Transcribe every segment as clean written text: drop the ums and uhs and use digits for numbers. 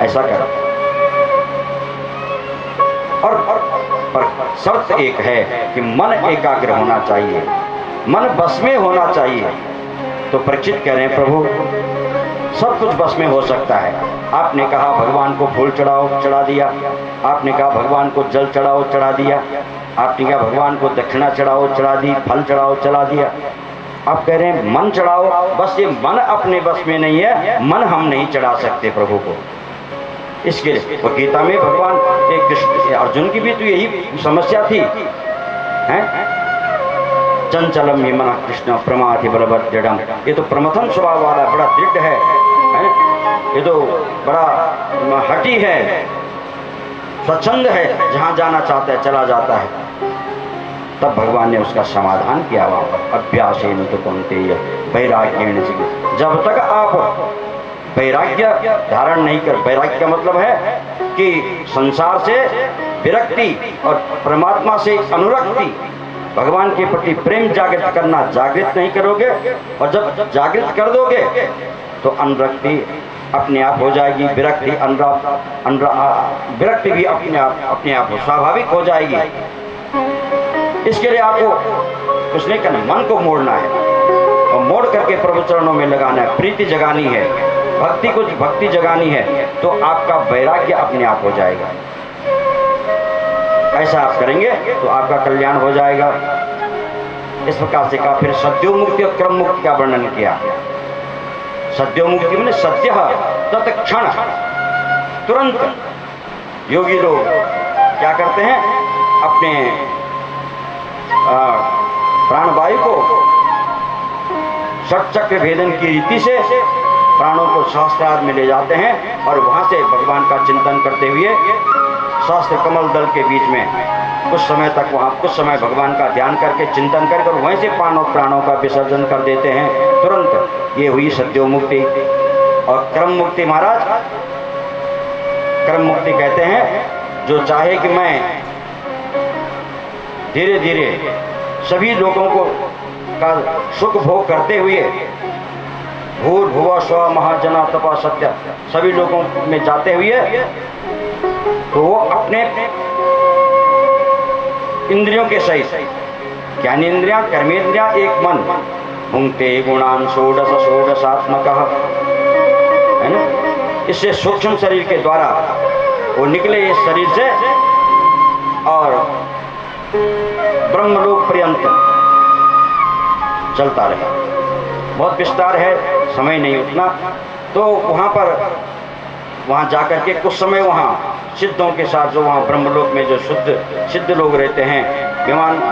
ऐसा कर। और पर शर्त एक है कि मन एकाग्र होना चाहिए, मन बस में होना चाहिए। तो परीक्षित कह रहे हैं प्रभु सब कुछ बस में हो सकता है। आपने कहा भगवान को फूल चढ़ाओ, चढ़ा दिया। आपने कहा भगवान को जल चढ़ाओ, चढ़ा दिया। आपने कहा भगवान को दक्षिणा चढ़ाओ, चढ़ा दी। फल चढ़ाओ, चढ़ा दिया। आप कह रहे हैं मन चढ़ाओ, बस ये मन अपने बस में नहीं है, मन हम नहीं चढ़ा सकते प्रभु को। इसके लिए वो गीता में भगवान कृष्ण अर्जुन की भी तो यही समस्या थी, हैं? चंचलम ही मन कृष्ण प्रमाथि बलवत् दृढ़म। ये तो प्रमथन स्वभाव वाला बड़ा दृढ़ है, ये तो बड़ा हठी है, स्वच्छंद है, जहाँ जाना चाहता है चला जाता है। तब भगवान ने उसका समाधान किया वहाँ पर, अभ्यासेन तु कौन्तेय वैराग्येण जिगीषा। जब तक आप वैराग्य धारण नहीं कर, वैराग्य का मतलब है कि संसार से विरक्ति और परमात्मा से अनुरक्ति, भगवान के प्रति प्रेम जागृत करना, जागृत नहीं करोगे और जब जागृत कर दोगे तो अनुरक्ति अपने आप हो जाएगी, विरक्ति विरक्ति भी अपने आप स्वाभाविक हो जाएगी। इसके लिए आपको कुछ नहीं करना, मन को मोड़ना है और मोड़ करके प्रभु चरणों में लगाना है, प्रीति जगानी है, भक्ति जगानी है, तो आपका वैराग्य अपने आप हो जाएगा। ऐसा आप करेंगे तो आपका कल्याण हो जाएगा। इस प्रकार से कहा। फिर सद्यो मुक्ति और क्रम मुक्ति का वर्णन किया। सद्यो मुक्ति मैंने सद्य तत्क्षण, तुरंत। योगी लोग क्या करते हैं, अपने प्राणवायु को षट चक्र भेदन की रीति से प्राणों को सहस्त्रार में ले जाते हैं और वहां से भगवान का चिंतन करते हुए सहस्त्र कमल दल के बीच में कुछ समय तक वहाँ कुछ समय भगवान का ध्यान करके चिंतन करके और वहीं से प्राणों का विसर्जन कर देते हैं तुरंत। ये हुई सद्यो मुक्ति। और क्रम मुक्ति महाराज, क्रम मुक्ति कहते हैं जो चाहे कि मैं धीरे धीरे सभी लोगों को का सुख भोग करते हुए भूर्भुवः स्वः महाजना तपा सत्य, सभी लोगों में जाते हुए तो वो अपने इंद्रियों के सहित, ज्ञानेन्द्रियां, कर्मेंद्रियां, एक मन, भुंक्ते गुणान षोडश षोडशात्मकः, है ना। इससे सूक्ष्म शरीर के द्वारा वो निकले इस शरीर से और ब्रह्मलोक पर्यंत चलता रहे। बहुत विस्तार है, समय नहीं उतना, तो वहाँ जाकर के कुछ समय वहाँ सिद्धों के साथ, जो वहाँ ब्रह्मलोक में जो सिद्ध लोग रहते हैं,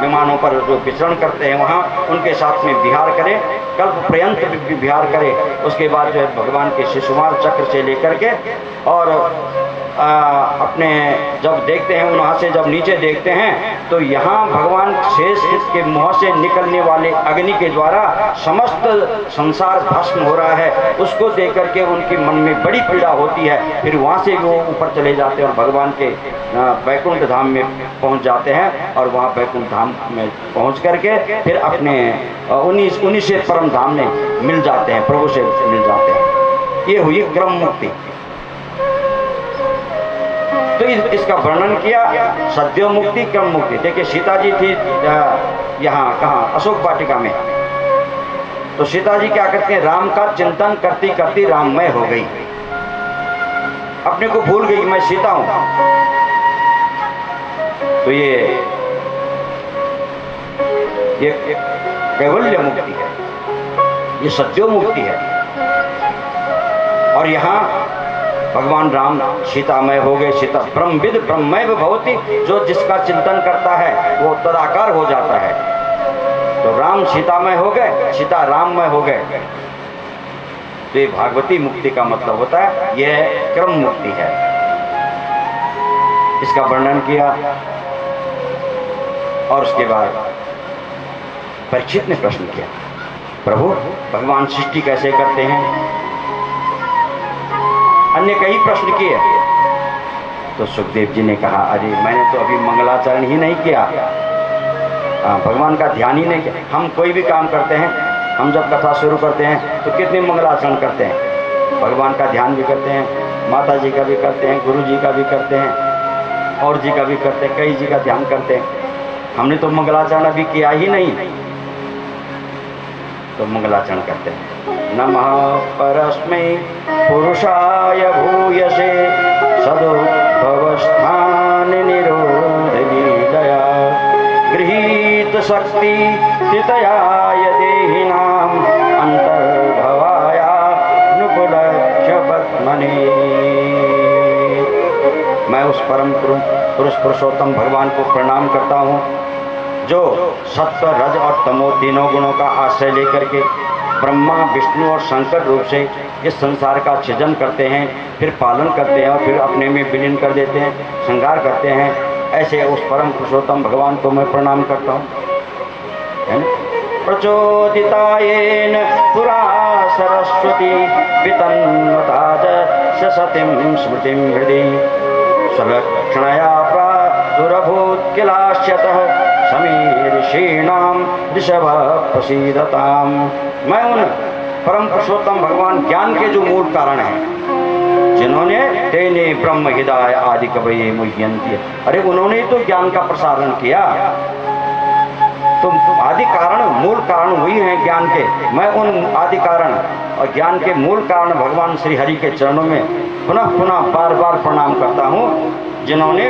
विमानों पर जो विचरण करते हैं, वहाँ उनके साथ में विहार करे, कल्प पर्यंत भी विहार करे। उसके बाद जो है भगवान के शिशुमार चक्र से लेकर के और अपने जब देखते हैं, वहाँ से जब नीचे देखते हैं तो यहाँ भगवान शेष के मुँह से निकलने वाले अग्नि के द्वारा समस्त संसार भस्म हो रहा है। उसको देख करके उनके मन में बड़ी पीड़ा होती है। फिर वहाँ से वो ऊपर चले जाते हैं और भगवान के वैकुंठ धाम में पहुँच जाते हैं और वहाँ वैकुंठ धाम में पहुँच करके फिर अपने उन्हीं से परम धाम में मिल जाते हैं, प्रभु से मिल जाते हैं। ये हुई क्रम मुक्ति। तो इसका वर्णन किया, सद्यो मुक्ति, क्रम मुक्ति। देखिए सीता जी थी यहाँ कहाँ, अशोक वाटिका में। तो सीता जी क्या करते हैं, राम का चिंतन करती करती राममय हो गई, अपने को भूल गई मैं सीता हूं। तो ये कैवल्य मुक्ति है, ये सद्यो मुक्ति है। और यहाँ भगवान राम सीतामय हो गए। सीता ब्रह्मविद ब्रह्ममय भवति, जो जिसका चिंतन करता है वो तदाकार हो जाता है। तो राम सीतामय हो गए, सीता राममय हो गए। तो ये भागवती मुक्ति का मतलब होता है, यह क्रम मुक्ति है। इसका वर्णन किया और उसके बाद परीक्षित ने प्रश्न किया, प्रभु भगवान सृष्टि कैसे करते हैं? अन्य कई प्रश्न किए। तो सुखदेव जी ने कहा, अरे मैंने तो अभी मंगलाचरण ही नहीं किया, भगवान का ध्यान ही नहीं किया। हम कोई भी काम करते हैं, हम जब कथा शुरू करते हैं तो कितने मंगलाचरण करते हैं, भगवान का ध्यान भी करते हैं, माता जी का भी करते हैं, गुरु जी का भी करते हैं, और जी का भी करते हैं, कई जी का ध्यान करते हैं। हमने तो मंगलाचरण अभी किया ही नहीं, तो मंगलाचरण करते हैं। नमः परस्मै पुरुषाय भूयसे सदुद्भवस्थान निरोध लीलया गृहीत शक्ति स्थितयाय देहिनाम अंतर्भवाया नुपुलक्ष्य पद्मने। मैं उस परम पुरुष पुरुषोत्तम भगवान को प्रणाम करता हूँ जो सत्व, रज और तमो तीनों गुणों का आश्रय लेकर के ब्रह्मा, विष्णु और शंकर रूप से इस संसार का सृजन करते हैं, फिर पालन करते हैं और फिर अपने में विलीन कर देते हैं, संहार करते हैं। ऐसे उस परम पुरुषोत्तम भगवान को मैं प्रणाम करता हूँ। प्रचोदितायेन पुरा सरस्वती वितन्वता च सतीं स्मृतिं हृदि स्वलक्षणया प्रादुरभूत् किलाश्यतः समीर्षीणां ऋषभ प्रसीदताम्। मैं उन परम पुरुषोत्तम भगवान ज्ञान के जो मूल कारण हैं, जिन्होंने तेने ब्रह्म हृदय आदि कवये मुह्यन्ति, अरे उन्होंने तो ज्ञान का प्रसारण किया, तो आदि कारण मूल कारण वही हैं ज्ञान के। मैं उन आदि कारण और ज्ञान के मूल कारण भगवान श्री हरि के चरणों में पुनः पुनः बार बार प्रणाम करता हूँ, जिन्होंने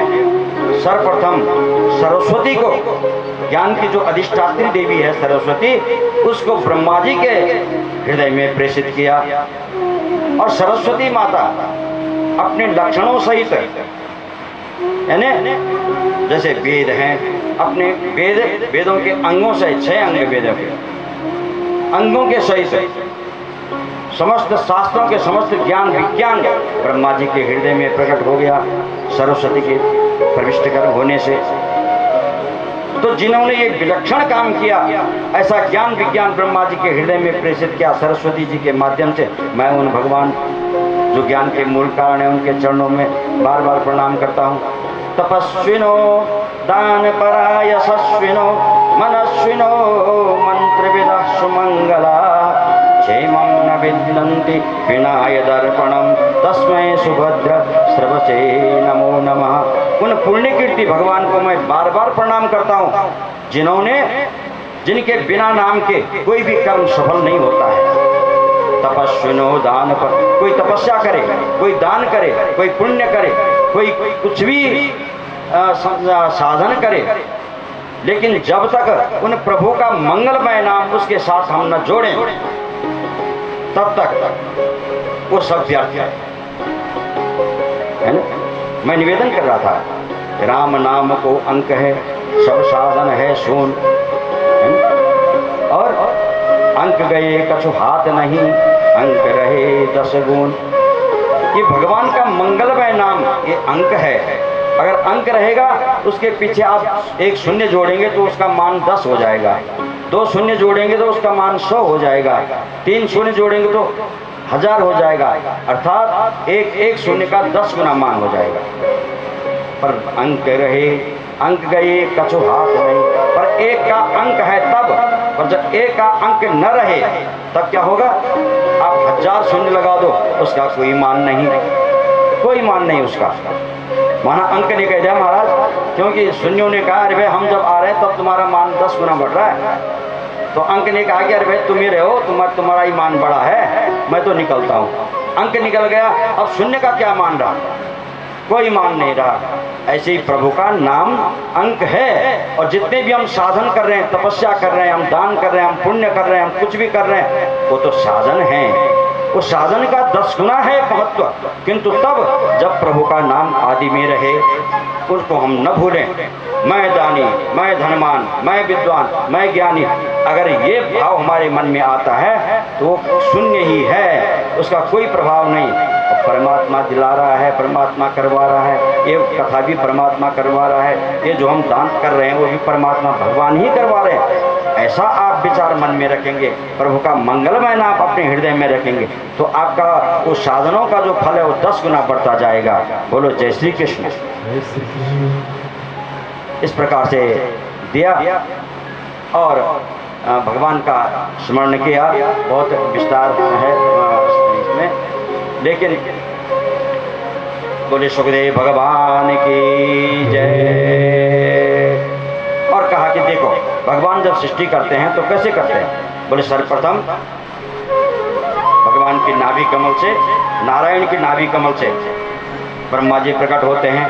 सर्वप्रथम सरस्वती को, ज्ञान की जो अधिष्ठात्री देवी है सरस्वती, उसको ब्रह्मा जी के हृदय में प्रेषित किया। और सरस्वती माता अपने लक्षणों सहित, यानी जैसे वेद हैं, अपने वेदों के अंगों से, 6 अंग वेदों के अंगों के सहित समस्त शास्त्रों के समस्त ज्ञान विज्ञान ब्रह्मा जी के हृदय में प्रकट हो गया सरस्वती के प्रविष्ट कर होने से। तो जिन्होंने ये विलक्षण काम किया, ऐसा ज्ञान विज्ञान ब्रह्मा जी के हृदय में प्रेषित किया सरस्वती जी के माध्यम से, मैं उन भगवान जो ज्ञान के मूल कारण है उनके चरणों में बार बार प्रणाम करता हूँ। तपस्विनो दान परा यशस्विनो मनस्विनो मंत्रविदः सुमंगला क्षेमं न विद्यन्ति विनाय दर्पणम तस्मै सुभद्र स्रवसे नमो नमः। उन पुण्य कीर्ति भगवान को मैं बार बार प्रणाम करता हूँ, जिनके बिना नाम के कोई भी कर्म सफल नहीं होता है। तपस्विनो दान पर, कोई तपस्या करे, कोई दान करे, कोई पुण्य करे, कोई कुछ भी साधन करे, लेकिन जब तक उन प्रभु का मंगलमय नाम उसके साथ हम न जोड़ें, तब तक वो सब व्यर्थ है ना। मैं निवेदन कर रहा था, राम नाम को अंक है, सब साधन है शून, और अंक गए कछु हाथ नहीं, अंक रहे 10 गुण। ये भगवान का मंगलमय नाम ये अंक है। अगर अंक रहेगा उसके पीछे आप 1 शून्य जोड़ेंगे तो उसका मान 10 हो जाएगा, 2 शून्य जोड़ेंगे तो उसका मान 100 हो जाएगा, 3 शून्य जोड़ेंगे तो 1000 हो जाएगा, अर्थात एक शून्य का 10 गुना मान हो जाएगा। पर अंक रहे, अंक गए कछु हाथ नहीं, पर एक का अंक है तब, पर जब एक का अंक न रहे तब क्या होगा? आप 1000 शून्य लगा दो, उसका कोई मान नहीं, कोई मान नहीं उसका। माना अंक ने कह दिया महाराज, क्योंकि शून्यों ने कहा अरे भाई हम जब आ रहे हैं तब तुम्हारा मान 10 गुना बढ़ रहा है, तो अंक ने कहा कि अरे भाई तुम ही रहे हो, तुम्हारा ही मान बड़ा है, मैं तो निकलता हूँ। अंक निकल गया, अब शून्य का क्या मान रहा? कोई मान नहीं रहा। ऐसे ही प्रभु का नाम अंक है, और जितने भी हम साधन कर रहे हैं, तपस्या कर रहे हैं, हम दान कर रहे हैं, हम पुण्य कर रहे हैं, हम कुछ भी कर रहे हैं, वो तो साधन है। उस साधन का 10 गुना है महत्व, किंतु तब जब प्रभु का नाम आदि में रहे, उसको हम न भूलें। मैं दानी, मैं धनवान, मैं विद्वान, मैं ज्ञानी, अगर ये भाव हमारे मन में आता है तो वो शून्य ही है, उसका कोई प्रभाव नहीं। परमात्मा दिला रहा है, परमात्मा करवा रहा है, ये कथा भी परमात्मा करवा रहा है, ये जो हम दान कर रहे हैं वो भी परमात्मा भगवान ही करवा रहे हैं। ऐसा आप विचार मन में रखेंगे, प्रभु का मंगलमय नाम अपने हृदय में रखेंगे, तो आपका उस साधनों का जो फल है वो 10 गुना बढ़ता जाएगा। बोलो जय श्री कृष्ण। इस प्रकार से दिया और भगवान का स्मरण किया, बहुत विस्तार है इसमें, लेकिन बोले सुखदेव भगवान की जय। और कहा कि देखो भगवान जब सृष्टि करते हैं तो कैसे करते हैं? बोले सर्वप्रथम भगवान की नाभि कमल से, नारायण की नाभि कमल से ब्रह्मा जी प्रकट होते हैं।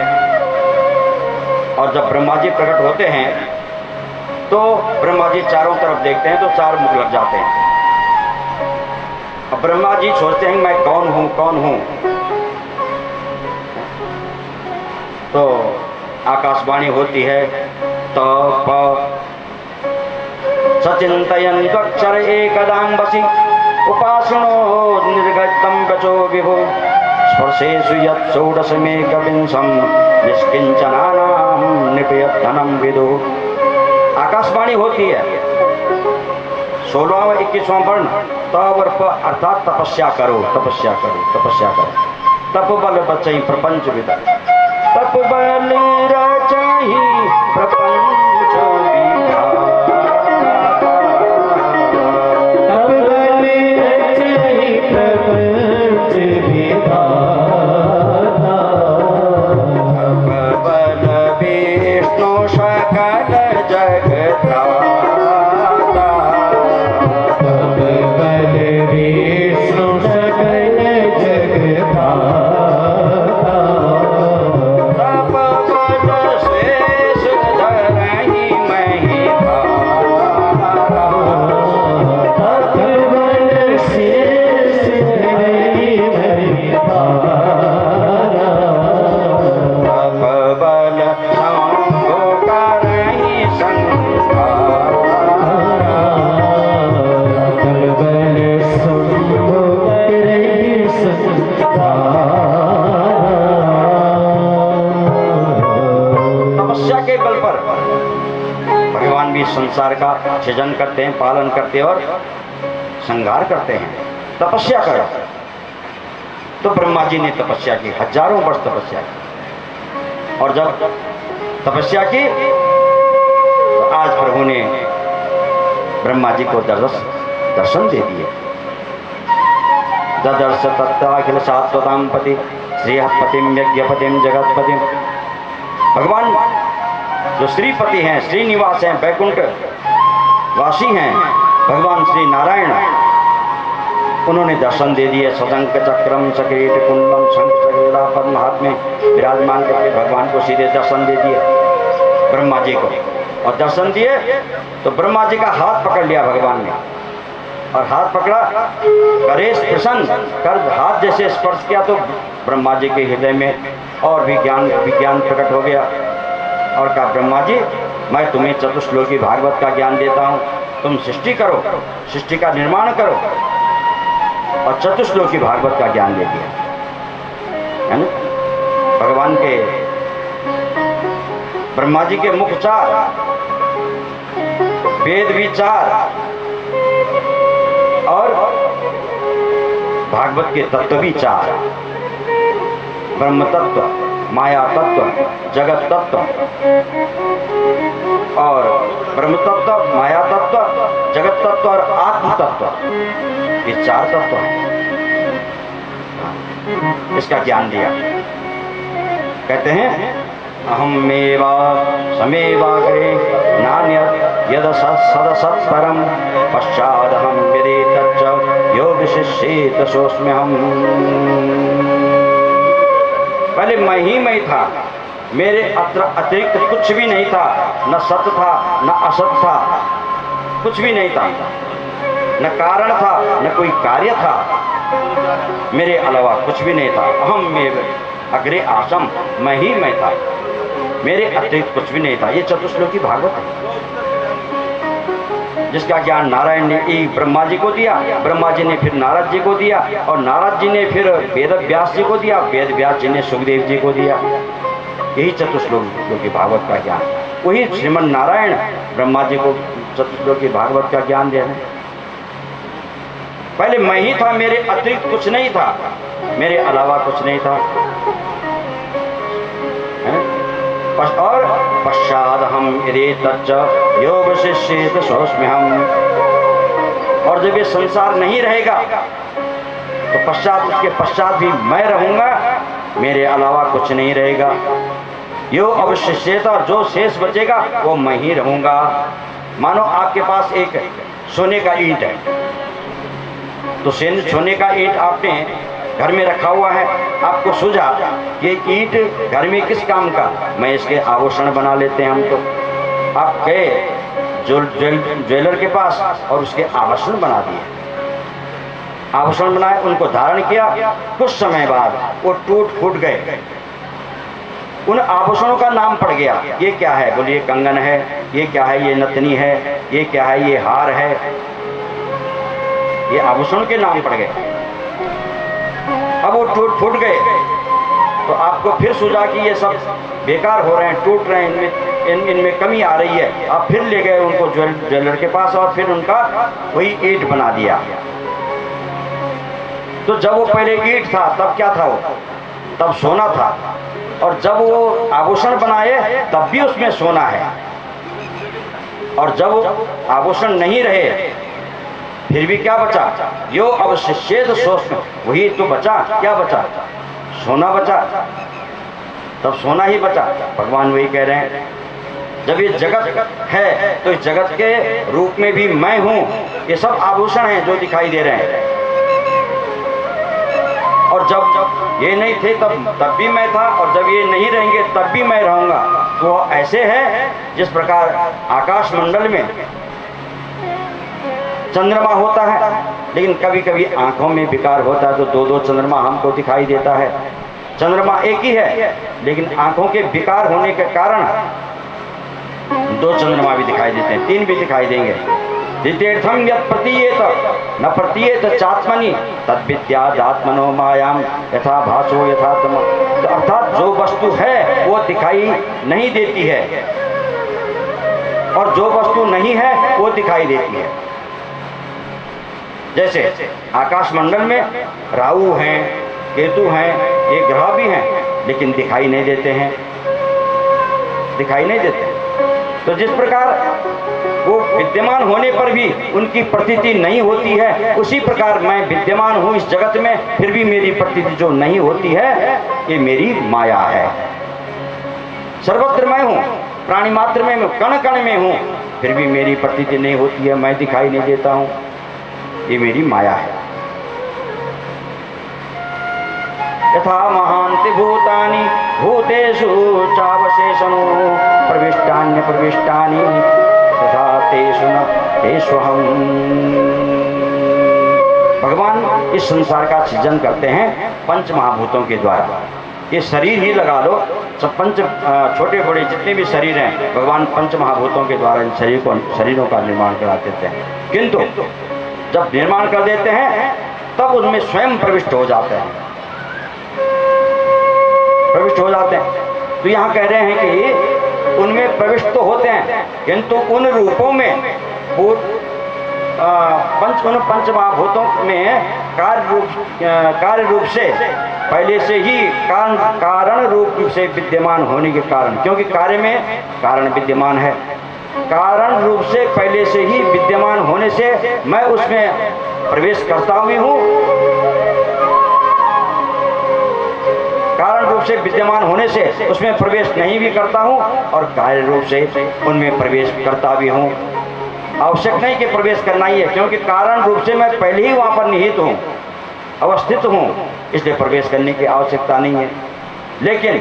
और जब ब्रह्मा जी प्रकट होते हैं तो ब्रह्मा जी चारों तरफ देखते हैं तो चार मुख लग जाते हैं। अब ब्रह्मा जी सोचते हैं मैं कौन हूं, कौन हूं? तो आकाशवाणी होती है तप सचिंतयन् त्वक्षर एकदम्बसि उपासनो निर्गतम वचो विभो स्पर्शेषु यत् षोडशमेकविंशं निष्किंचनानां नृपयद्धनं विदु। आकाशवाणी होती है 16वां 21वां वर्ण तप और प अर्थात तपस्या करो, तपस्या करो, तपस्या करो। तप बल बचई प्रपंच विदा, तप बल रचई प्रपंच विदा, तप बल रचई प्रपंच विदा, तप बल विष्णु सकल जगता, तप बल विष्णु सकल जगता, तप बल शेष धरहि महिमा, तप बल शेष धरहि महिमा, तप बल शंभु करहि संहार, तप बल शंभु करहि संहार। तपस्या के बल पर भगवान भी संसार का सृजन करते हैं, पालन करते हैं और संहार करते हैं। तपस्या करो। तो ब्रह्मा जी ने तपस्या की, हजारों वर्ष तपस्या की। और जब तपस्या की तो आज प्रभु ने ब्रह्मा जी को दर्शन दे दिए। ददर्श तत्ताखिल शाश्वतां पति श्रीहपतिम यज्ञपतिम जगतपतिम। भगवान जो श्रीपति हैं, श्रीनिवास हैं, बैकुंठ वासी हैं, भगवान श्री नारायण, उन्होंने दर्शन दे दिए। सशंक चक्रम सकिरीट कुंडलम शंख चक्रा पद्म हाथ में विराजमान करके भगवान को सीधे दर्शन दे दिए ब्रह्मा जी को। और दर्शन दिए तो ब्रह्मा जी का हाथ पकड़ लिया भगवान ने, और हाथ पकड़ा, करेश प्रसन्न कर हाथ जैसे स्पर्श किया तो ब्रह्मा जी के हृदय में और भी विज्ञान प्रकट हो गया। और कहा ब्रह्मा जी मैं तुम्हें चतुश्लोकी भागवत का ज्ञान देता हूँ, तुम सृष्टि करो, सृष्टि का निर्माण करो। और चतुश्लोकी भागवत का ज्ञान दे दिया, है ना। भगवान के ब्रह्मा जी के मुख चार, वेद भी चार, और भागवत के तत्व भी चार। ब्रह्म तत्व, माया तत्व, जगत तत्व, और ब्रह्म तत्व, माया तत्व, जगत तत्व और आत्म तत्व, ये चार तत्व हैं। इसका ज्ञान दिया। कहते हैं अहमेवा समेवाग्रे नान्यत् यद सदसत्परम पश्चादहं विदितच्च यो विशिष्येत सोऽस्म्यहम्। पहले मैं था, मेरे अतिरिक्त कुछ भी नहीं था, न सत था न असत था, कुछ भी नहीं था, न कारण था न कोई कार्य था, मेरे अलावा कुछ भी नहीं था। अहम में अग्रे आसम, मैं ही मैं था, मेरे अतिरिक्त कुछ भी नहीं था। ये चतुश्लोकी भागवत है, जिसका ज्ञान नारायण ने एक ब्रह्मा जी को दिया, ब्रह्मा जी ने फिर नारद जी को दिया, और नारद जी ने फिर वेद व्यास जी को दिया, वेद व्यास जी ने सुखदेव जी को दिया। यही चतुश्लोकी भागवत का ज्ञान। वही श्रीमन नारायण ब्रह्मा जी को चतुश्लोकी भागवत का ज्ञान दे रहे हैं। पहले मैं ही था, मेरे अतिरिक्त कुछ नहीं था, मेरे अलावा कुछ नहीं था। और पश्चाद हम योग शिष्येत सोऽस्म्यहम्। और जब ये संसार नहीं रहेगा तो पश्चात, उसके पश्चात भी मैं रहूंगा मेरे अलावा कुछ नहीं रहेगा। यो अवशिष्यता, जो शेष बचेगा वो मैं ही रहूंगा। मानो आपके पास एक सोने का ईंट है, तो सोने का ईंट आपने घर में रखा हुआ है, आपको सूझा ये ईंट घर में किस काम का, मैं इसके आभूषण बना लेते हैं हम। तो आप गए ज्वेलर के पास और उसके आभूषण बना दिए, आभूषण बनाए, उनको धारण किया। कुछ समय बाद वो टूट फूट गए, उन आभूषणों का नाम पड़ गया। ये क्या है? बोलिए कंगन है, ये क्या है? ये नथनी है, ये क्या है? ये हार है। ये आभूषण के नाम पड़ गए। अब वो टूट फूट गए तो आपको फिर सूझा कि ये सब बेकार हो रहे हैं, टूट रहे हैं, इनमें कमी आ रही है। आप फिर ले गए उनको ज्वेलर के पास और फिर उनका वही ईंट बना दिया। तो जब वो पहले ईंट था तब क्या था? वो तब सोना था, और जब वो आभूषण बनाए तब भी उसमें सोना है। और जब आभूषण नहीं रहे फिर भी क्या बचा? यो अवशिष्येत सोच, वही तो बचा। क्या बचा? सोना बचा। तब सोना ही बचा। भगवान वही कह रहे हैं, जब ये जगत है तो इस जगत के रूप में भी मैं हूं। ये सब आभूषण हैं जो दिखाई दे रहे हैं, और जब ये नहीं थे तब भी मैं था, और जब ये नहीं रहेंगे तब भी मैं रहूंगा। तो ऐसे है जिस प्रकार आकाश मंडल में चंद्रमा होता है, लेकिन कभी कभी आंखों में विकार होता है तो दो दो चंद्रमा हमको दिखाई देता है। चंद्रमा एक ही है, लेकिन आंखों के विकार होने के कारण दो चंद्रमा भी दिखाई देते हैं, तीन भी दिखाई देंगे। द्वितीर्थम यत् प्रतीयेत न प्रतीयेत चात्मनि तद्विद्यादात्मनो मायाम यथा भासो यथा तम। तो अर्थात जो वस्तु है वो दिखाई नहीं देती है, और जो वस्तु नहीं है वो दिखाई देती है। जैसे आकाश मंडल में राहु हैं, केतु हैं, ये ग्रह भी हैं, लेकिन दिखाई नहीं देते हैं, दिखाई नहीं देते। तो जिस प्रकार वो विद्यमान होने पर भी उनकी प्रतीति नहीं होती है, उसी प्रकार मैं विद्यमान हूँ इस जगत में, फिर भी मेरी प्रतीति जो नहीं होती है ये मेरी माया है। सर्वत्र मैं हूँ, प्राणी मात्र में, कण कण में हूँ, फिर भी मेरी प्रतीति नहीं होती है, मैं दिखाई नहीं देता हूँ, ये मेरी माया है। यथा महांति भूतानि भूतेषु चावशेषणो प्रविष्टान्य प्रविष्टानि तथा तेषु न तेष्वहम्। भगवान इस संसार का सृजन करते हैं पंच महाभूतों के द्वारा। ये शरीर ही लगा लो, सब पंच छोटे बड़े जितने भी शरीर हैं भगवान पंच महाभूतों के द्वारा इन शरीरों का निर्माण करा देते हैं। किंतु जब निर्माण कर देते हैं तब उनमें स्वयं प्रविष्ट हो जाते हैं, प्रविष्ट हो जाते हैं। तो यहाँ कह रहे हैं कि उनमें प्रविष्ट तो होते हैं, किंतु उन रूपों में पंच महाभूतों में कार्य रूप से पहले से ही कारण रूप से विद्यमान होने के कारण, क्योंकि कार्य में कारण विद्यमान है, कारण रूप से पहले से ही विद्यमान होने से मैं उसमें प्रवेश करता भी हूँ, कारण रूप से विद्यमान होने से उसमें प्रवेश नहीं भी करता हूँ, और कार्य रूप से उनमें प्रवेश करता भी हूँ। आवश्यक नहीं कि प्रवेश करना ही है, क्योंकि कारण रूप से मैं पहले ही वहाँ पर निहित हूँ, अवस्थित हूँ, इसलिए प्रवेश करने की आवश्यकता नहीं है। लेकिन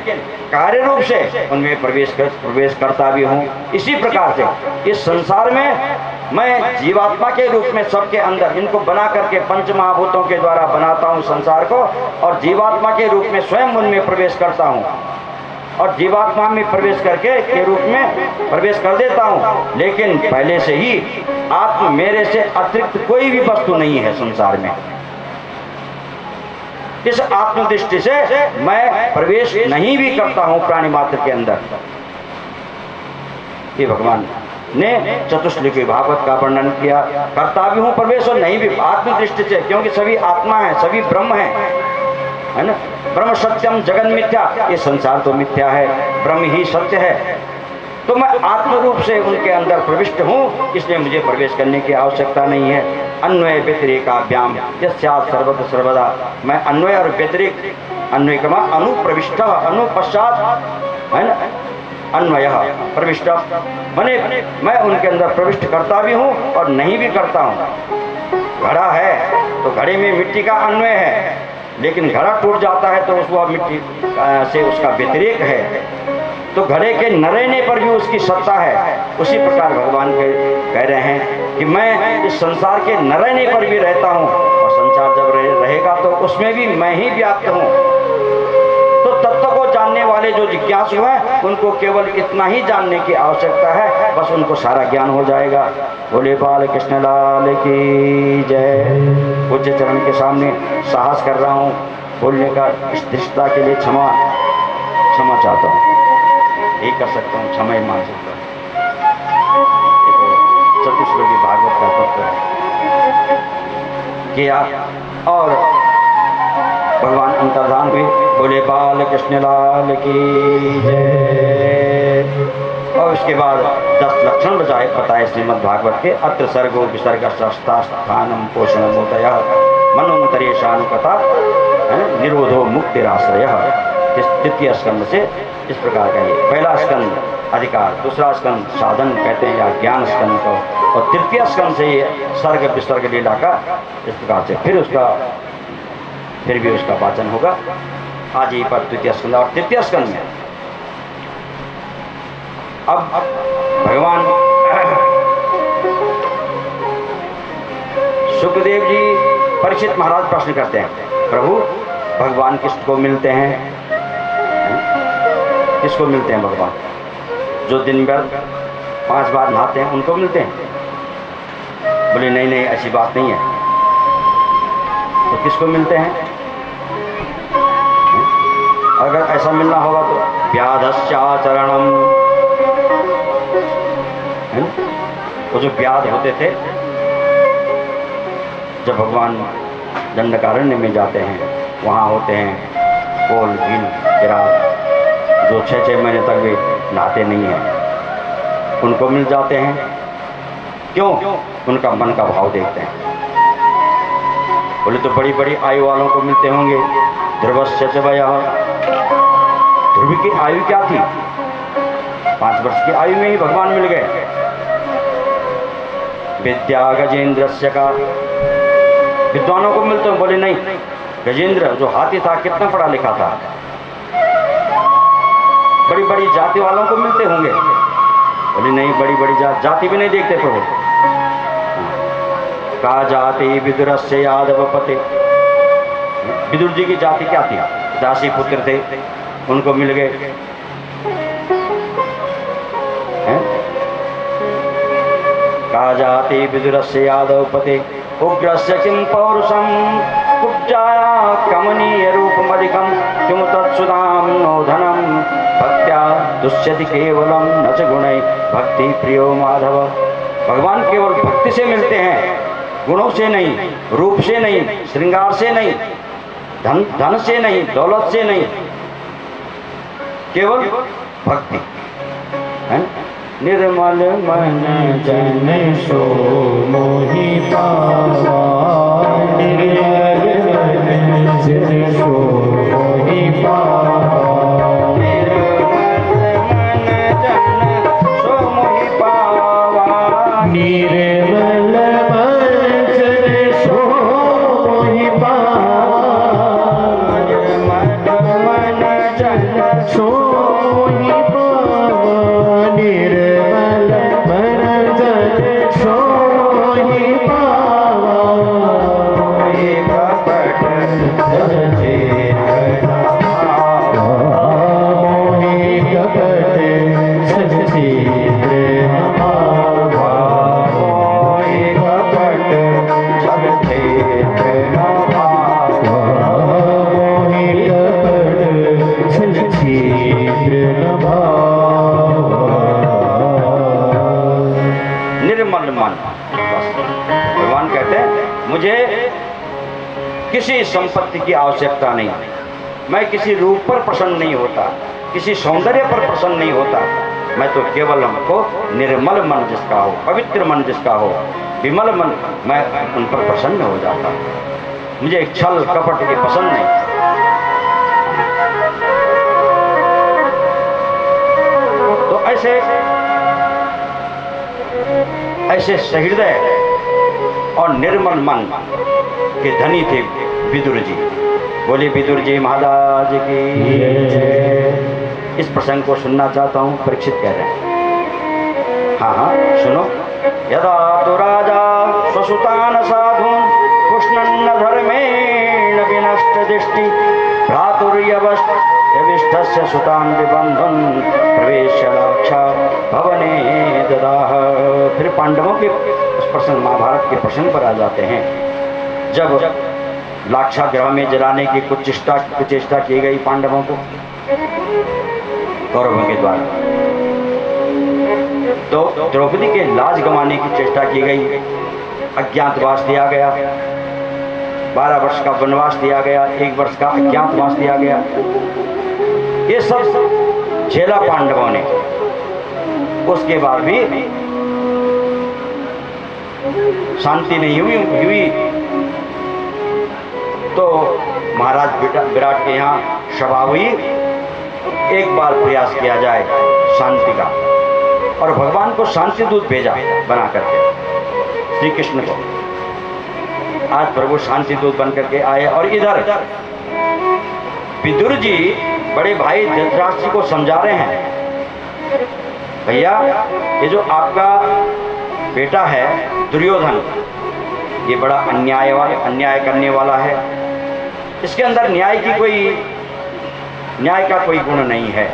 कार्य रूप से उनमें प्रवेश करता भी हूँ। इसी प्रकार से इस संसार में मैं जीवात्मा के रूप में सबके अंदर इनको बना करके पंच महाभूतों के द्वारा बनाता हूँ संसार को, और जीवात्मा के रूप में स्वयं उनमें प्रवेश करता हूँ, और जीवात्मा में प्रवेश करके के रूप में प्रवेश कर देता हूँ। लेकिन पहले से ही आत्म मेरे से अतिरिक्त कोई भी वस्तु नहीं है संसार में। इस आत्मदृष्टि से मैं प्रवेश नहीं भी करता हूं प्राणी मात्र के अंदर। ये भगवान ने चतुश्लोकी भागवत का वर्णन किया। करता भी हूं प्रवेश और नहीं भी, आत्मदृष्टि से, क्योंकि सभी आत्मा है, सभी ब्रह्म है ना। ब्रह्म सत्यम जगन मिथ्या, ये संसार तो मिथ्या है, ब्रह्म ही सत्य है। तो मैं आत्म रूप से उनके अंदर प्रविष्ट हूँ, इसलिए मुझे प्रवेश करने की आवश्यकता नहीं है। अन्वय व्यतिरेकाभ्याम यस्यात् सर्वत्र सर्वदा, मैं अन्वय और व्यतिरेक अन्वय क्रम अनुप्रविष्ट, अनुपश्चात है ना, अन्वय प्रविष्ट माने मैं उनके अंदर प्रविष्ट करता भी हूँ और नहीं भी करता हूँ। घड़ा है तो घड़े में मिट्टी का अन्वय है, लेकिन घड़ा टूट जाता है तो उसको मिट्टी से उसका व्यतिरेक है, तो घड़े के न रहने पर भी उसकी सत्ता है। उसी प्रकार भगवान कह रहे हैं कि मैं इस संसार के न रहने पर भी रहता हूँ, और संसार जब रहेगा तो उसमें भी मैं ही व्याप्त हूँ। तो तत्व को जानने वाले जो जिज्ञासु हैं उनको केवल इतना ही जानने की आवश्यकता है, बस उनको सारा ज्ञान हो जाएगा। बोले बाल कृष्ण लाल की जय। पूज्य चरण के सामने साहस कर रहा हूँ बोलने का, इस दृष्टता के लिए क्षमा चाहता हूँ, ये कर सकता हूँ, क्षमा ही मान सकता हूँ। ये तो चतुश्लोकी भागवत का तत्व है किया। और भगवान अंतर्धान हुए, बोले बाल कृष्ण लाल की जय। और उसके बाद 10 लक्षण बताए श्रीमद् भागवत के। अत्र सर्गो विसर्ग स्थानम पोषण मोदय मनोन्तरेशानुकता निरोधो मुक्तिराश्रय। तृतीय स्कंद से इस प्रकार का ये पहला स्कंद अधिकार, दूसरा स्कंद साधन कहते हैं या ज्ञान स्कंद को, और तृतीय स्कंद से ये सर्ग विसर्ग लीला का इस प्रकार से फिर भी उसका वाचन होगा आज ही पर द्वितीय स्कंद। और तृतीय स्कंद में अब भगवान सुखदेव जी परीक्षित महाराज प्रश्न करते हैं, प्रभु भगवान किसको मिलते हैं? किसको मिलते हैं भगवान? जो दिन भर 5 बार नहाते हैं उनको मिलते हैं? बोले नहीं नहीं, ऐसी बात नहीं है। तो किसको मिलते हैं? अगर ऐसा मिलना होगा तो व्याधश्चाचरणम, वो जो व्याध होते थे जब भगवान दंडकारण्य में जाते हैं, वहाँ होते हैं कोल भील किरात, जो 6-6 महीने तक भी नहाते नहीं हैं, उनको मिल जाते हैं। क्यों? उनका मन का भाव देखते हैं। बोले तो बड़ी बड़ी आयु वालों को मिलते होंगे। ध्रुवस्य च वयः, ध्रुव की आयु क्या थी? 5 वर्ष की आयु में ही भगवान मिल गए। विद्या गजेंद्रस्य का, विद्वानों को मिलते हो? बोले नहीं, गजेंद्र जो हाथी था कितना पढ़ा लिखा था। बड़ी बड़ी जाति वालों को मिलते होंगे? बोले नहीं, बड़ी बड़ी जाति भी नहीं देखते प्रभु। का जाति विदुरस्य यादव पते, विदुर जी की जाति क्या थी? दासी पुत्र थे, उनको मिल गए। का जाति विदुरस्य यादव पते उग्रस्य किं पौरुषम कुब्जाया कमनीय रूपमधिकं किमु तत्सुधां नोधनं भक्त्या दुष्यति केवलं न च गुणै भक्ति प्रियो माधव। भगवान केवल भक्ति से मिलते हैं, गुणों से नहीं, रूप से नहीं, श्रृंगार से नहीं, धन से नहीं, दौलत से नहीं, केवल भक्ति है। निर्मल मन जन सो मोहि पावा, निर्मल मन जन सो मोहि पावा, निर्मल मन जन सो मोहि पावा, निर्मल मन जन सो मोहि पावा, निर्मल मन जन सो मोहि पावा, एक पट जन चेतन मोहि कपट जन चेतन निर्मल मन। भगवान कहते हैं मुझे किसी संपत्ति की आवश्यकता नहीं, मैं किसी रूप पर प्रसन्न नहीं होता, किसी सौंदर्य पर प्रसन्न नहीं होता, मैं तो केवल हमको निर्मल मन जिसका हो, पवित्र मन जिसका हो, विमल मन, मैं उन पर प्रसन्न हो जाता। मुझे छल कपट के पसंद नहीं। ऐसे सहृदय और निर्मल मन के धनी थे विदुर जी। बोले विदुर जी महाराज की। इस प्रसंग को सुनना चाहता हूँ, परीक्षित कह रहे हैं। हाँ हाँ सुनो। यदा तो राजा स्वसुतान साधून पुष्णन्न धर्मेण विनष्ट दृष्टि भ्रातुर्यविष्ठस्य सुतान विबंधन प्रवेश लाक्षा भवने ददाह। फिर पांडवों के उस प्रसंग, महाभारत के प्रसंग पर आ जाते हैं। जब लाक्षा ग्रह में जलाने की कुचेष्टा की गई पांडवों को कौरवों के द्वारा, तो द्रौपदी के लाज गंवाने की चेष्टा की गई, अज्ञातवास दिया गया, 12 वर्ष का वनवास दिया गया, 1 वर्ष का अज्ञातवास दिया गया। ये सब झेला पांडवों ने। उसके बाद भी शांति नहीं हुई तो महाराज विराट के यहाँ सभा हुई, एक बार प्रयास किया जाए शांति का, और भगवान को शांति दूत भेजा बना करके श्री कृष्ण को। आज प्रभु शांति दूत बन करके आए और इधर विदुर जी बड़े भाई धृतराष्ट्र जी को समझा रहे हैं, भैया ये जो आपका बेटा है दुर्योधन, ये बड़ा अन्याय करने वाला है, इसके अंदर न्याय का कोई गुण नहीं है,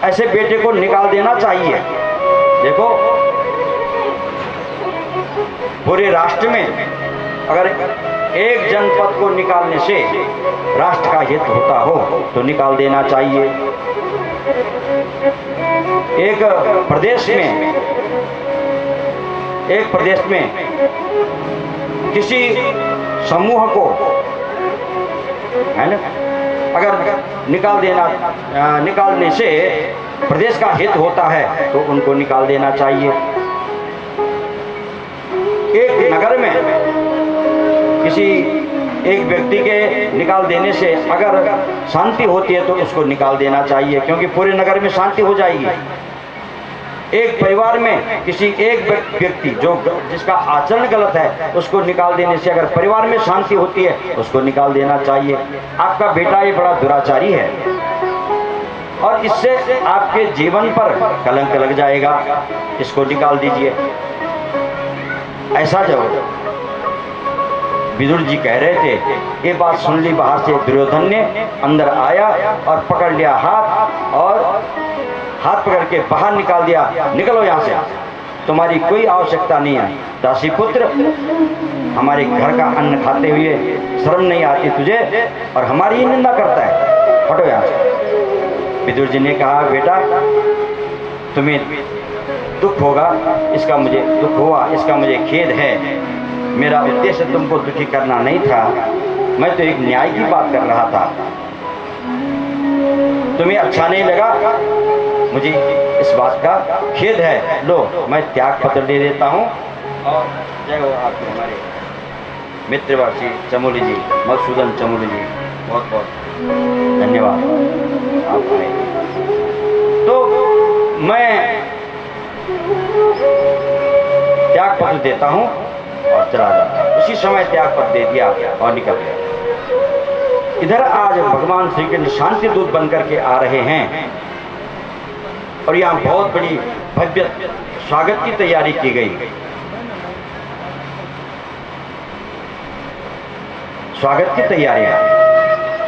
ऐसे बेटे को निकाल देना चाहिए। देखो पूरे राष्ट्र में अगर एक जनपद को निकालने से राष्ट्र का हित होता हो तो निकाल देना चाहिए। एक प्रदेश में किसी समूह को, है ना, अगर निकालने से प्रदेश का हित होता है तो उनको निकाल देना चाहिए। एक नगर में किसी एक व्यक्ति के निकाल देने से अगर शांति होती है तो उसको निकाल देना चाहिए, क्योंकि पूरे नगर में शांति हो जाएगी। एक परिवार में किसी एक व्यक्ति जिसका आचरण गलत है उसको निकाल देने से अगर परिवार में शांति होती है उसको निकाल देना चाहिए। आपका बेटा ये बड़ा दुराचारी है और इससे आपके जीवन पर कलंक लग जाएगा, इसको निकाल दीजिए। ऐसा जब विदुर जी कह रहे थे, ये बात सुन ली बाहर से दुर्योधन ने, अंदर आया और पकड़ लिया हाथ पकड़ के बाहर निकाल दिया, निकलो यहाँ से, तुम्हारी कोई आवश्यकता नहीं है। दासी पुत्र, हमारे घर का अन्न खाते हुए शर्म नहीं आती तुझे और हमारी ही निंदा करता है, हटो यहाँ से। विदुर जी ने कहा, बेटा तुम्हें दुख होगा, इसका मुझे खेद है। मेरा उद्देश्य तुमको दुखी करना नहीं था, मैं तो एक न्याय की बात कर रहा था। तुम्हें अच्छा नहीं लगा, मुझे इस बात का खेद है। लो मैं त्याग पत्र दे देता हूँ। और जय हो आपके हमारे मित्रवर्षी चमोली जी, मधुसूदन चमोली जी, बहुत बहुत धन्यवाद आप आए। तो मैं त्याग पत्र देता हूँ और चला जाता हूँ। उसी समय त्याग पत्र दे दिया और निकल गया। इधर आज भगवान श्री कृष्ण शांति दूत बनकर के आ रहे हैं और यहाँ बहुत बड़ी भव्य स्वागत की तैयारी की गई। स्वागत की तैयारियां,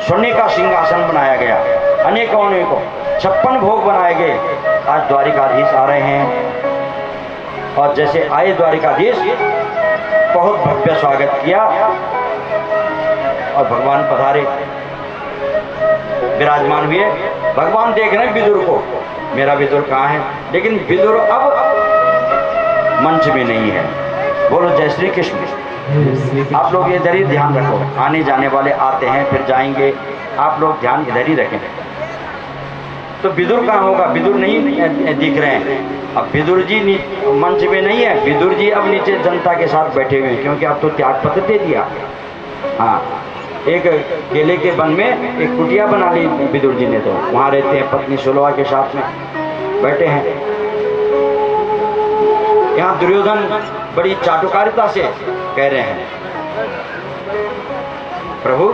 सोने का सिंहासन बनाया गया, अनेकों 56 भोग बनाए गए। आज द्वारिकाधीश आ रहे हैं और जैसे आए द्वारिकाधीश, बहुत भव्य स्वागत किया और भगवान पधारे, विराजमान हुए। भगवान देख रहे हैं विदुर को, मेरा विदुर कहाँ है, लेकिन विदुर अब मंच में नहीं है। बोलो जय श्री कृष्ण। आप लोग इधर ही ध्यान रखो, आने जाने वाले आते हैं फिर जाएंगे, आप लोग ध्यान इधर ही रखें। तो विदुर कहाँ होगा, विदुर नहीं दिख रहे हैं। अब विदुर जी मंच में नहीं है, विदुर जी अब नीचे जनता के साथ बैठे हुए हैं, क्योंकि अब तो त्याग पत्र दे दिया। हाँ, एक केले के वन में एक कुटिया बना ली विदुर जी ने, तो वहाँ रहते हैं पत्नी सुलवा के साथ में। बैठे हैं। यहाँ दुर्योधन बड़ी चाटुकारिता से कह रहे हैं, प्रभु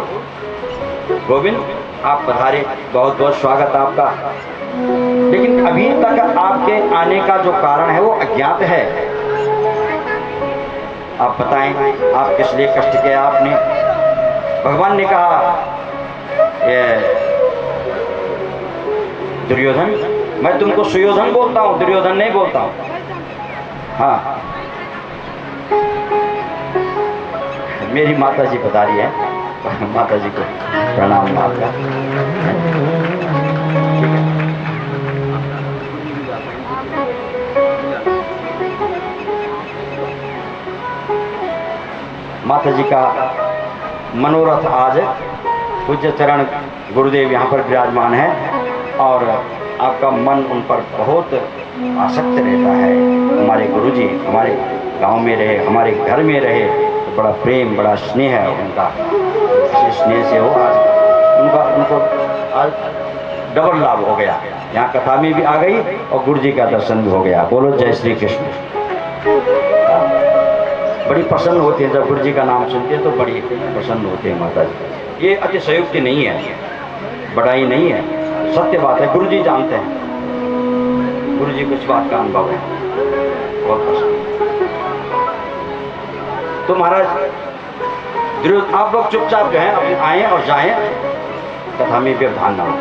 गोविंद आप पधारे, बहुत बहुत स्वागत आपका, लेकिन अभी तक आपके आने का जो कारण है वो अज्ञात है। आप बताएं, आप किस लिए कष्ट किया आपने? भगवान ने कहा, ये दुर्योधन, मैं तुमको सुयोधन बोलता हूँ, दुर्योधन नहीं बोलता हूँ। हाँ, मेरी माता जी बता रही है, माता जी को प्रणाम आपका। माता जी का मनोरथ आज पूज्य चरण गुरुदेव यहाँ पर विराजमान है और आपका मन उन पर बहुत आसक्त रहता है। हमारे गुरुजी हमारे गांव में रहे, हमारे घर में रहे, तो बड़ा प्रेम, बड़ा स्नेह है उनका। इस स्नेह से हो आज उनको आज डबल लाभ हो गया। यहाँ कथा में भी आ गई और गुरुजी का दर्शन भी हो गया। बोलो जय श्री कृष्ण। बड़ी प्रसन्न होती है जब गुरुजी का नाम सुनते हैं, तो बड़ी प्रसन्न होते हैं माता जी। ये अतिशयोक्ति नहीं है, बड़ाई नहीं है, सत्य बात है। गुरुजी जानते हैं, गुरुजी कुछ बात का अनुभव है, बहुत प्रसन्न। तो महाराज आप लोग चुपचाप जो है अपने आए और जाएं, कथा में व्यवधान ना हो।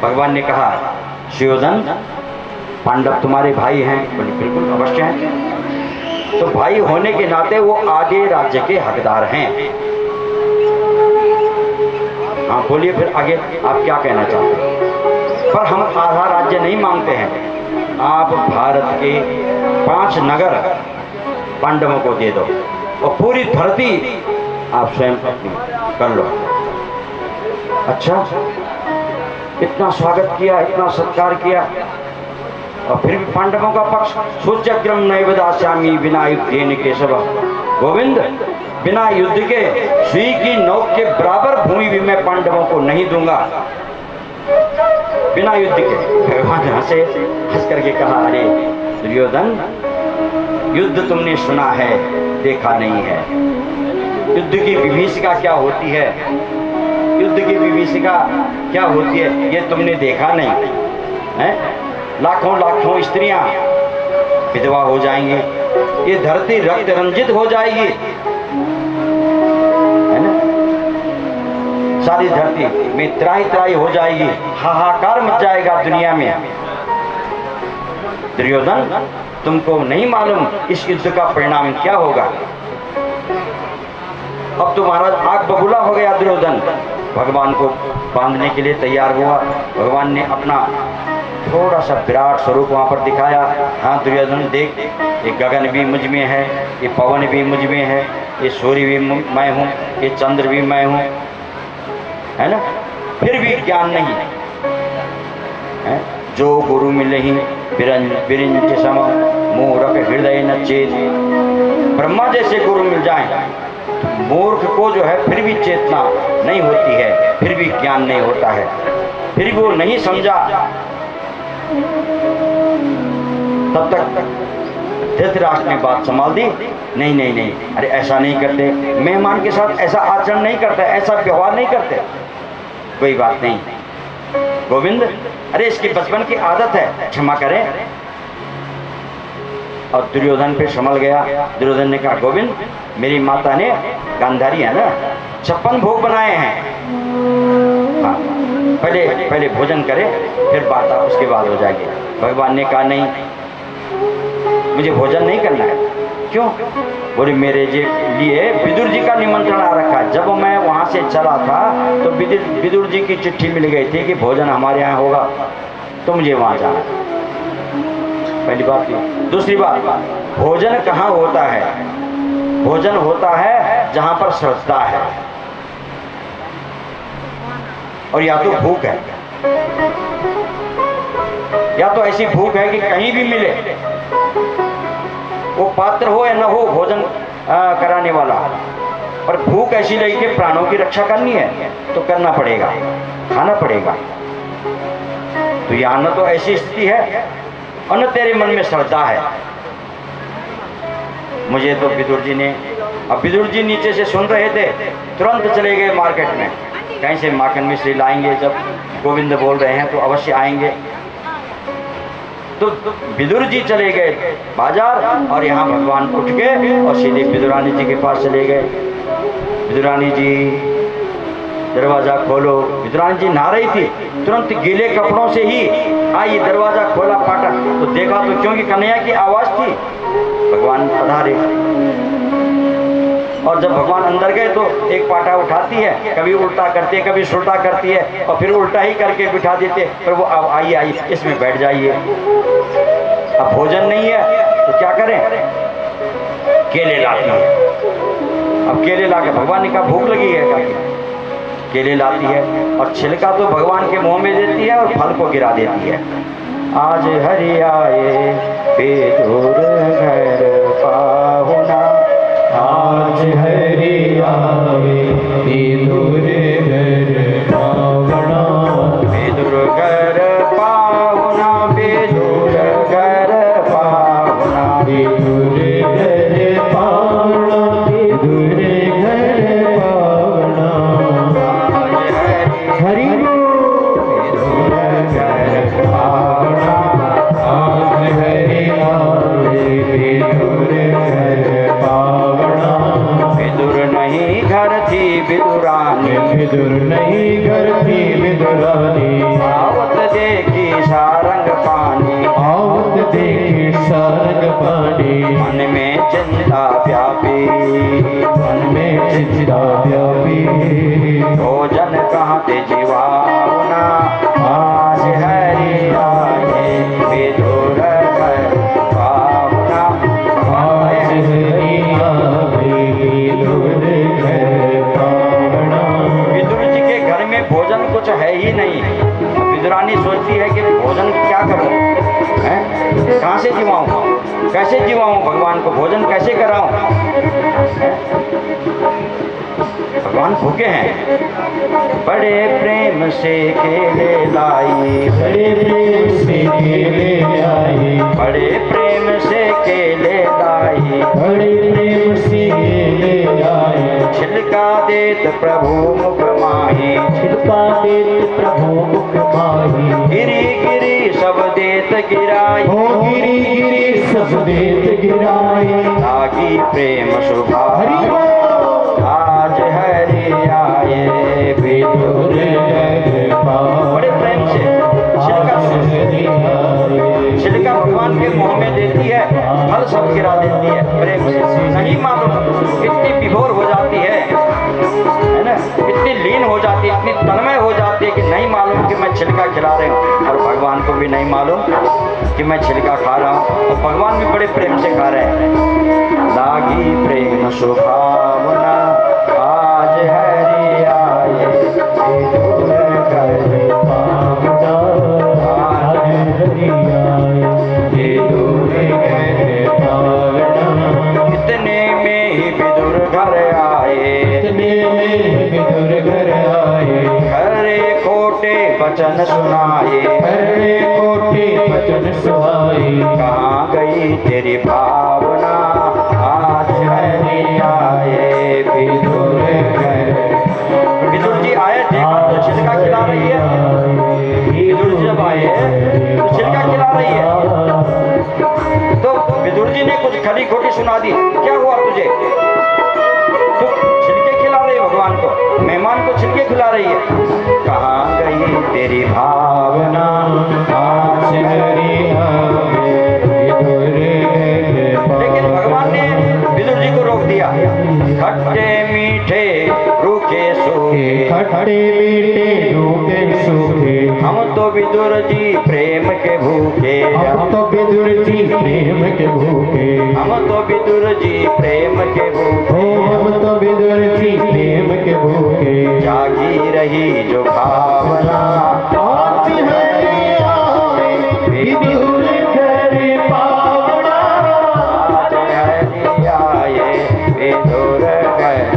भगवान ने कहा, सुयोधन पांडव तुम्हारे भाई हैं? बोले बिल्कुल अवश्य हैं। तो भाई होने के नाते वो आगे राज्य के हकदार हैं। हाँ बोलिए फिर आगे आप क्या कहना चाहते हैं? पर हम आधा राज्य नहीं मांगते हैं, आप भारत के 5 नगर पांडवों को दे दो और पूरी धरती आप स्वयं अपनी कर लो। अच्छा, इतना स्वागत किया, इतना सत्कार किया, और फिर भी पांडवों का पक्ष। सूच्यग्रम नैव दास्यामि बिना युद्धेन केशव। गोविंद, बिना युद्ध के सुई की नोक के बराबर भूमि भी मैं पांडवों को नहीं दूंगा, बिना युद्ध के। भगवान हंसे, हंस करके कहा, अरे दुर्योधन, युद्ध तुमने सुना है, देखा नहीं है। युद्ध की विभीषिका क्या होती है, युद्ध की विभीषिका क्या होती है, ये तुमने देखा नहीं है। लाखों लाखों स्त्रियां विधवा हो जाएंगी, ये धरती रक्त रंजित हो जाएगी, है ना। सारी धरती में त्राही त्राही हो जाएगी, हाहाकार मच जाएगा दुनिया में। दुर्योधन, तुमको नहीं मालूम इस युद्ध का परिणाम क्या होगा। अब तो महाराज आग बबूला हो गया दुर्योधन, भगवान को बांधने के लिए तैयार हुआ। भगवान ने अपना थोड़ा सा विराट स्वरूप वहाँ पर दिखाया। हाँ दुर्योधन देख, ये गगन भी मुझ में है, ये पवन भी मुझ में है, ये सूर्य भी मैं हूँ, ये चंद्र भी मैं हूँ, है ना। फिर भी ज्ञान नहीं है। जो गुरु मिलहि बिरिंच सम मूर्ख हृदय न चेत। ब्रह्मा जैसे गुरु मिल जाए, मूर्ख को जो है फिर भी चेतना नहीं होती है, फिर भी ज्ञान नहीं होता है, फिर भी वो नहीं समझा। तब तक धृतराष्ट्र ने बात संभाल दी, नहीं नहीं नहीं, अरे ऐसा नहीं करते, मेहमान के साथ ऐसा आचरण नहीं करते, ऐसा व्यवहार नहीं करते। कोई बात नहीं गोविंद, अरे इसकी बचपन की आदत है, क्षमा करें। और दुर्योधन पे संभल गया। दुर्योधन ने कहा, गोविंद मेरी माता ने, गांधारी है ना, 56 भोग बनाए हैं। हाँ, पहले भोजन करें, फिर बात उसके बाद हो जाएगी। भगवान ने कहा, नहीं मुझे भोजन नहीं करना है। क्यों? बोले मेरे लिए विदुर जी का निमंत्रण आ रखा है। जब मैं वहाँ से चला था तो विदुर जी की चिट्ठी मिल गई थी कि भोजन हमारे यहाँ होगा, तो मुझे वहाँ जाना। पहली बात ये। दूसरी बात, भोजन कहाँ होता है? भोजन होता है जहाँ पर श्रद्धा है, और या तो भूख है, या तो ऐसी भूख है कि कहीं भी मिले, वो पात्र हो या न हो भोजन कराने वाला, पर भूख ऐसी लगी कि प्राणों की रक्षा करनी है तो करना पड़ेगा, खाना पड़ेगा। तो यहाँ न तो ऐसी स्थिति है और न तेरे मन में श्रद्धा है। मुझे तो विदुर जी ने, अब विदुर जी नीचे से सुन रहे थे, तुरंत चले गए मार्केट में, कहीं से माखन मिश्री लाएंगे, जब गोविंद बोल रहे हैं तो अवश्य आएंगे। तो विदुर जी चले गए बाजार और यहाँ भगवान उठ गए और सीधे विदुरानी जी के पास चले गए। विदुरानी जी दरवाजा खोलो। विदुरानी जी नहा रही थी, तुरंत गीले कपड़ों से ही आई, दरवाजा खोला, फाटक तो देखा तो क्योंकि कन्हैया की आवाज थी, भगवान पधारे। और जब भगवान अंदर गए तो एक पाटा उठाती है, कभी उल्टा करती है, कभी सुल्टा करती है और फिर उल्टा ही करके बिठा देते, पर वो अब आइए इसमें बैठ जाइए। अब भोजन नहीं है तो क्या करें, केले लाती है। अब केले लाके भगवान ने कहा भूख लगी है, क्या केले लाती है और छिलका तो भगवान के मुंह में देती है और फल को गिरा देती है। आज हरि आए विदुर घर पाहुना, आज हरि आए विदुर घर पावना, विदुर घर पाहुना, विदुर घर पाहुना, विदुर घर पावना, विदुर घर पावना। हरि विदुर घर पाहुना, आज हरि आए विदुर घर पावना। विदुर नहीं घर थी विदुरानी, विदुर नहीं घर थी विदुरानी, आवत देखी सारंग पानी, आवत देखी सारंग पानी। मन में चिंता व्यापी, मन में चिंता व्यापी, भोजन कहाँ ते जीवाना, आज हरि आए विदुर घर पाहुना। आज हरि आए विदुर घर पावना। विदुर जी के घर में भोजन कुछ है ही नहीं। विदुरानी सोचती है कि भोजन क्या करूं, हैं? कहाँ से जीवाऊं, कैसे जीवाऊं, भगवान को भोजन कैसे कराऊं। भगवान भूखे हैं, बड़े प्रेम से केले लाई, बड़े प्रेम से केले लाई, बड़े प्रेम से केले लाई, बड़े प्रेम से केले लाई। छिलका देत प्रभु मुख माही, छिलका देत प्रभु मुख माही, गिरी गिरी सब देत गिराई, हो गिरी गिरी सब देत गिराई। लागी प्रेम सुभा, हरि आज हरि आए विदुर घर पाहुना। बड़े प्रेम से छिलका भगवान के मुंह में देती है, फल सब गिरा देती है प्रेम से। नहीं मालूम कितनी विभोर हो जाती है ना, इतनी लीन हो जाती है, इतनी तन्मय हो जाती है कि नहीं मालूम कि मैं छिलका खिला रही हूँ, और भगवान को भी नहीं मालूम कि मैं छिलका खा रहा हूँ, और भगवान भी बड़े प्रेम से खा रहे हैं। लागी प्रेम सुभावना, आज हरि आए विदुर घर पावना। आज हरि आए विदुर घर पावना। इतने में ही विदुर घर आए, इतने में विदुर घर आए, खरे खोटे वचन सुनाए, हरे कोटि वचन सुहाए। कहाँ गई तेरी भावना, आज हरि आए विदुर घर। विदुर जी आए, देखा तो छिलका खिला रही है। विदुर जी जब आए तो छिलका खिला रही है, तो विदुर जी ने कुछ खरी खोटी सुना दी। क्या हुआ तुझे, तू छिलके खिला रही है भगवान को, मेहमान को छिलके खिला रही है, कहाँ गई तेरी भावना, आज हरि आए विदुर घर। लेकिन भगवान ने विदुर जी को रोक दिया। खट्टे मीठे रूखे सूखे, खट्टे मीठे रूखे सूखे, हम तो विदुर जी प्रेम के भूखे, हम तो विदुर जी प्रेम के भूखे, हम तो विदुर जी प्रेम के भूखे, हम तो विदुर जी प्रेम के भूखे। जागी रही जो भावना, आज हरि आए विदुर घर पावना। आज हरि आए विदुर घर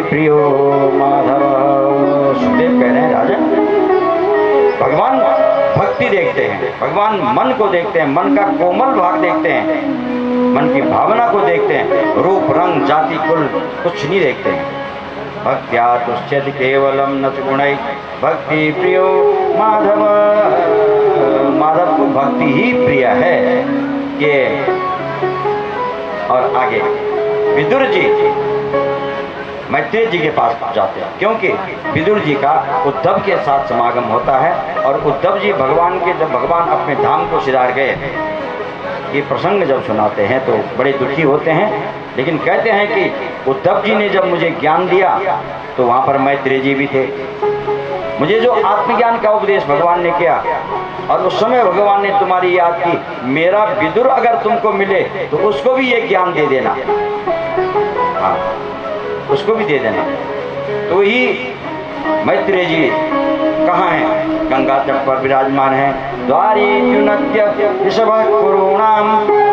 प्रियो माधव। सुखदेव कह रहे हैं राजन, भगवान भक्ति देखते हैं, भगवान मन को देखते हैं, मन का कोमल भाग देखते हैं, मन की भावना को देखते हैं, रूप रंग जाति कुल कुछ नहीं देखते हैं। भक्त्या तुष्यति केवलम न च गुणै भक्ति प्रियो माधव। माधव को भक्ति ही प्रिय है। ये और आगे विदुर जी मैत्रेय जी के पास जाते हैं, क्योंकि विदुर जी का उद्धव के साथ समागम होता है और उद्धव जी भगवान के जब भगवान अपने धाम को सिधार गए, ये प्रसंग जब सुनाते हैं तो बड़े दुखी होते हैं, लेकिन कहते हैं कि उद्धव जी ने जब मुझे ज्ञान दिया तो वहाँ पर मैत्रेय जी भी थे। मुझे जो आत्मज्ञान का उपदेश भगवान ने किया और उस समय भगवान ने तुम्हारी याद की, मेरा विदुर अगर तुमको मिले तो उसको भी ये ज्ञान दे देना। हाँ, उसको भी दे देना। तो ही मैत्रेय जी कहाँ हैं? गंगा तट पर विराजमान हैं। द्वारी युनत्य ऋषभ कुरूणाम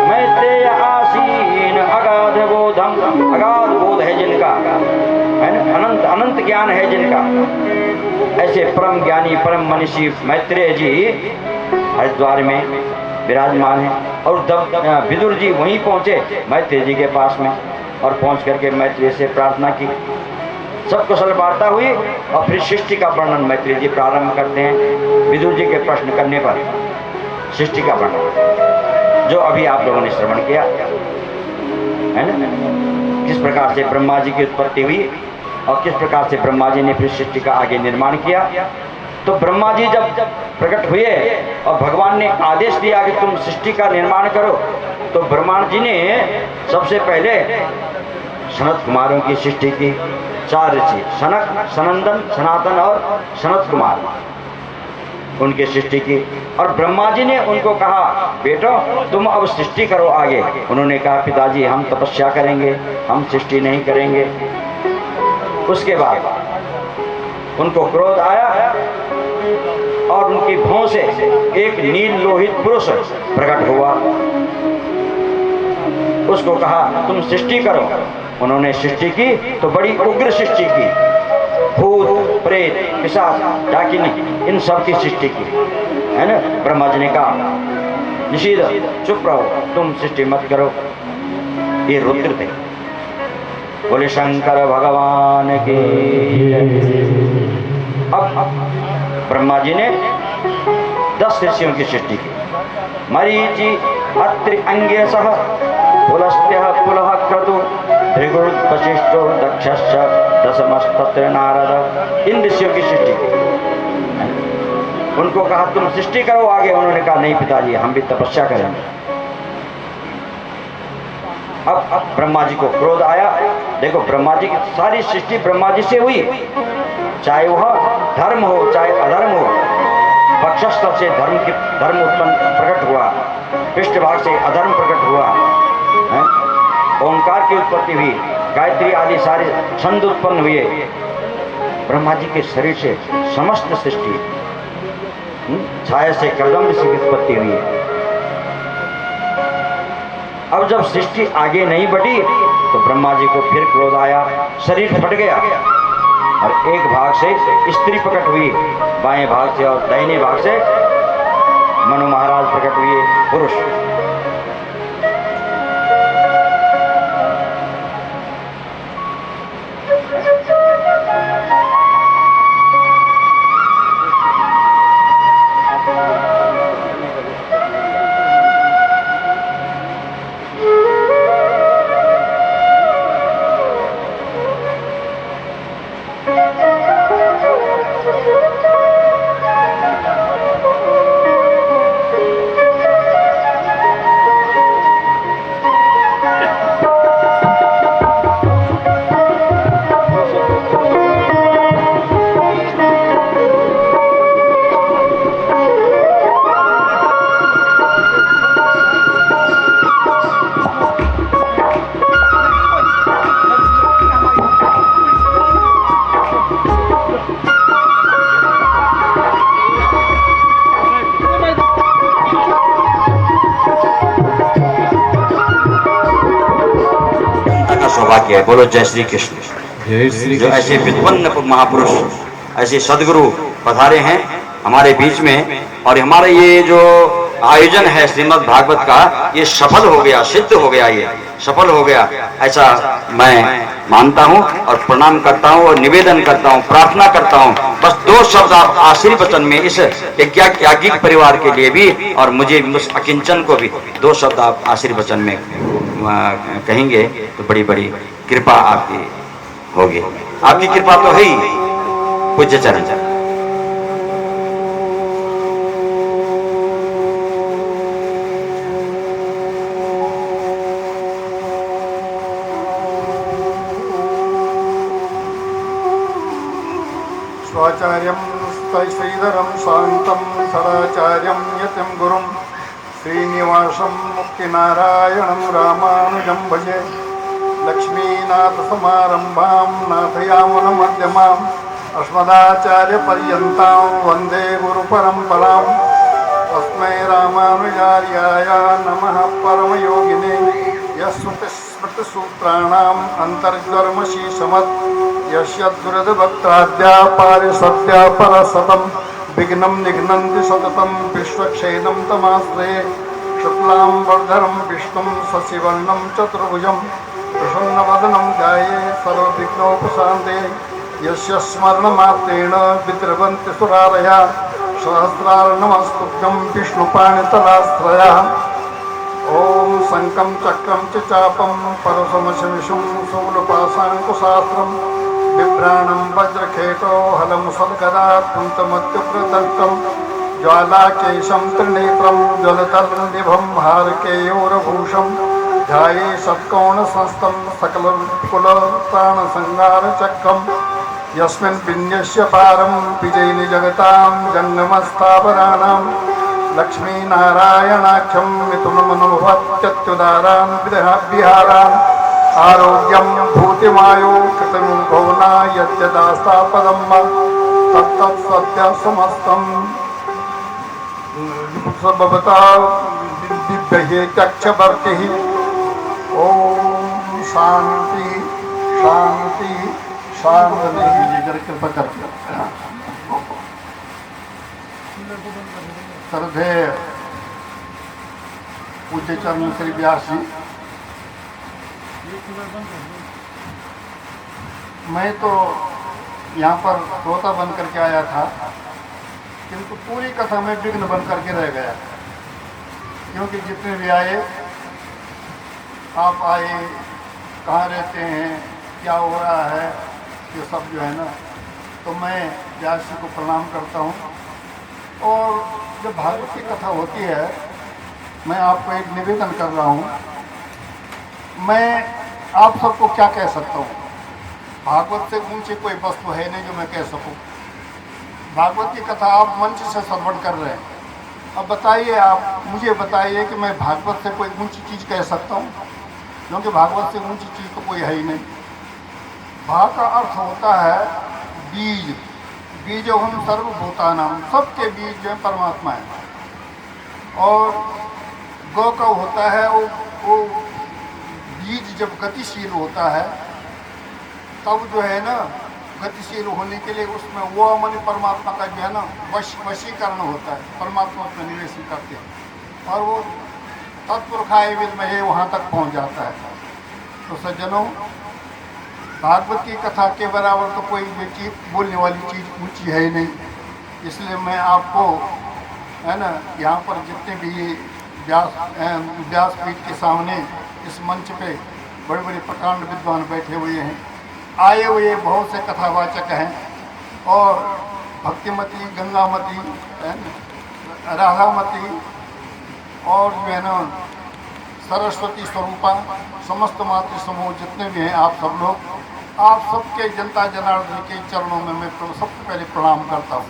मैत्रेय आसीन अगाध बोधम। अगाध बोध है जिनका, है ना, अनंत अनंत ज्ञान है जिनका, ऐसे परम ज्ञानी परम मनीषी मैत्रेय जी हरिद्वार में विराजमान हैं। और विदुर जी वहीं पहुँचे मैत्रेय जी के पास में, और पहुँच करके मैत्रेय से प्रार्थना की। सब कुशल वार्ता हुई और फिर सृष्टि का वर्णन मैत्रेय जी प्रारंभ करते हैं। विदुर जी के प्रश्न करने पर सृष्टि का वर्णन जो अभी आप लोगों ने श्रवण किया है ना, किस प्रकार से ब्रह्मा जी की उत्पत्ति हुई और किस प्रकार से ब्रह्मा जी ने फिर सृष्टि का आगे निर्माण किया। तो ब्रह्मा जी जब प्रकट हुए और भगवान ने आदेश दिया कि तुम सृष्टि का निर्माण करो, तो ब्रह्मा जी ने सबसे पहले सनत कुमारों की सृष्टि की। 4 ऋषि सनक, सनंदन, सनातन और सनत कुमार, उनकी सृष्टि की। और ब्रह्मा जी ने उनको कहा, बेटो तुम अब सृष्टि करो आगे। उन्होंने कहा, पिताजी हम तपस्या करेंगे, हम सृष्टि नहीं करेंगे। उसके बाद उनको क्रोध आया और उनकी भौं से एक नील लोहित पुरुष प्रकट हुआ। उसको कहा तुम सृष्टि करो। उन्होंने सृष्टि की तो बड़ी उग्र सृष्टि की, भूत प्रेत पिशाच डाकिनी इन सब की सृष्टि की, है ना। ब्रह्मा जी ने कहा निषेध, चुप रहो, तुम सृष्टि मत करो। ये रुद्र थे। बोले शंकर भगवान की। अब ब्रह्मा जी ने 10 ऋषियों की सृष्टि की। मरीचि अत्रि अंगेशः पुलस्त्यः पुलः क्रतु भृगुर् वशिष्ठो दक्षश्च दशमस्तत्र नारद। इन ऋषियों की सृष्टि की। उनको कहा तुम सृष्टि करो आगे। उन्होंने कहा नहीं पिताजी हम भी तपस्या करेंगे। अब ब्रह्मा जी को क्रोध आया। देखो ब्रह्मा जी की सारी सृष्टि ब्रह्मा जी से हुई, चाहे वह धर्म हो चाहे अधर्म हो। वक्षस्थ से धर्म उत्पन्न प्रकट हुआ, पृष्ठभाग से अधर्म प्रकट हुआ, ओंकार की उत्पत्ति हुई, गायत्री आदि सारे छंद उत्पन्न हुए। ब्रह्मा जी के शरीर से समस्त सृष्टि, छाया से कदम ऋषि की उत्पत्ति हुई। अब जब सृष्टि आगे नहीं बढ़ी तो ब्रह्मा जी को फिर क्रोध आया, शरीर फट गया और एक भाग से स्त्री प्रकट हुई, बाएं भाग से, और दाहिने भाग से मनु महाराज प्रकट हुए पुरुष। बोलो जय श्री कृष्ण। जय श्री जो ऐसे विद्वन्न महापुरुष, ऐसे सदगुरु पधारे हैं हमारे बीच में, और हमारा ये जो आयोजन है श्रीमद् भागवत का, ये सफल हो गया, सिद्ध हो गया, ये सफल हो गया, ऐसा मैं मानता हूँ और प्रणाम करता हूँ और निवेदन करता हूँ, प्रार्थना करता हूँ। बस 2 शब्द आप आशीर्वचन में इस याज्ञिक परिवार के लिए भी और मुझे अकिंचन को भी 2 शब्द आप आशीर्वचन में कहेंगे तो बड़ी बड़ी कृपा आपकी होगी। आपकी कृपा तो है ही पूज्य चरण। स्वाचार्यं श्रीधरं शान्तं सदाचार्यं यतिं गुरुं श्रीनिवासं मुक्तिनारायणं रामानुजं भजे। लक्ष्मीनाथसमारम्भां नाथयामुनमध्यमाम् अस्मदाचार्यपर्यन्तां वन्दे गुरुपरम्पराम्। तस्मै रामानुजार्याय नमः परमयोगिने यस्मृतिसूत्राणाम् अन्तर्गर्मशीशमत् यस्य दुरदभक्ताद्या पारिषद्या परसतं विघ्नं निघ्नन्ति सततं विश्वक्षेणं तमाश्रये। शुक्लाम्बरधरं विष्णुं शशिवर्णं चतुर्भुजं प्रसन्नवदनं ध्याये सर्वविघ्नोपशान्ते। यस्य स्मरणमात्रेण विद्रवन्ति सुरारया सहस्रार नमस्तुभ्यं विष्णुपाणितलाश्रयः। ॐ शङ्खं चक्रं च चापं परशुमशमिषुं शूलपाशाङ्कुशास्त्रं बिभ्राणं वज्रखेटो हलं सद्गदा कुन्तमत्युग्रदर्पं ज्वालाकेशं त्रिनेत्रं ज्वलतर्निभं हारकेयोरभूषं ध्याये षट्कोणसंस्थं सकलकुलप्राणसंहारचक्रं यस्मिन् विन्यस्य पारं विजयिनि जगतां जङ्गमस्थावराणां लक्ष्मीनारायणाख्यं मिथुनमनुभवत्यत्युदारान् विहारान् आरोग्यं भूतिमायो कृतमुद्भवना यद्यदास्तापदं तत्तत्सद्य समस्तं भवता दिव्यहे चक्षवर्तिः। ॐ शान्ति शान्ति शान्ति। कृपा करके श्रद्धेय पूज्य चरण श्री व्यास जी, मैं तो यहाँ पर श्रोता बन करके आया था, किंतु पूरी कथा में विघ्न बन करके रह गया, क्योंकि जितने भी आए, आप आए, कहाँ रहते हैं, क्या हो रहा है, ये सब जो है ना, तो मैं व्यास जी को प्रणाम करता हूँ। और जब भागवत की कथा होती है, मैं आपको एक निवेदन कर रहा हूँ। मैं आप सबको क्या कह सकता हूँ, भागवत से ऊंची कोई वस्तु है नहीं जो मैं कह सकूँ। भागवत की कथा आप मंच से श्रवण कर रहे हैं, अब बताइए, आप मुझे बताइए कि मैं भागवत से कोई ऊंची चीज़ कह सकता हूँ, क्योंकि भागवत से ऊंची चीज़ तो कोई है ही नहीं। भाग का अर्थ होता है बीज, बीज हम सर्वभूतानां, सबके बीज जो है परमात्मा है। और गौ का होता है वो बीज जब गतिशील होता है तब जो है ना, गतिशील होने के लिए उसमें वो माने परमात्मा का जो है ना वशीकरण होता है, परमात्मा उसमें निवेश करते हैं और वो तत्पुरुषाय विद्महे वहाँ तक पहुँच जाता है। तो सज्जनों, भागवत की कथा के बराबर तो कोई भी चीज़, बोलने वाली चीज़ ऊंची है ही नहीं। इसलिए मैं आपको है ना, यहाँ पर जितने भी व्यासपीठ के सामने इस मंच पे बड़े बड़े प्रकांड विद्वान बैठे हुए हैं, आए हुए बहुत से कथावाचक हैं, और भक्तिमती, गंगामती, राधामती और जो है ना सरस्वती स्वरूपा, समस्त मातृ समूह जितने भी हैं, आप सब लोग, आप सबके जनता जनार्दन के चरणों में मैं सबसे पहले प्रणाम करता हूँ।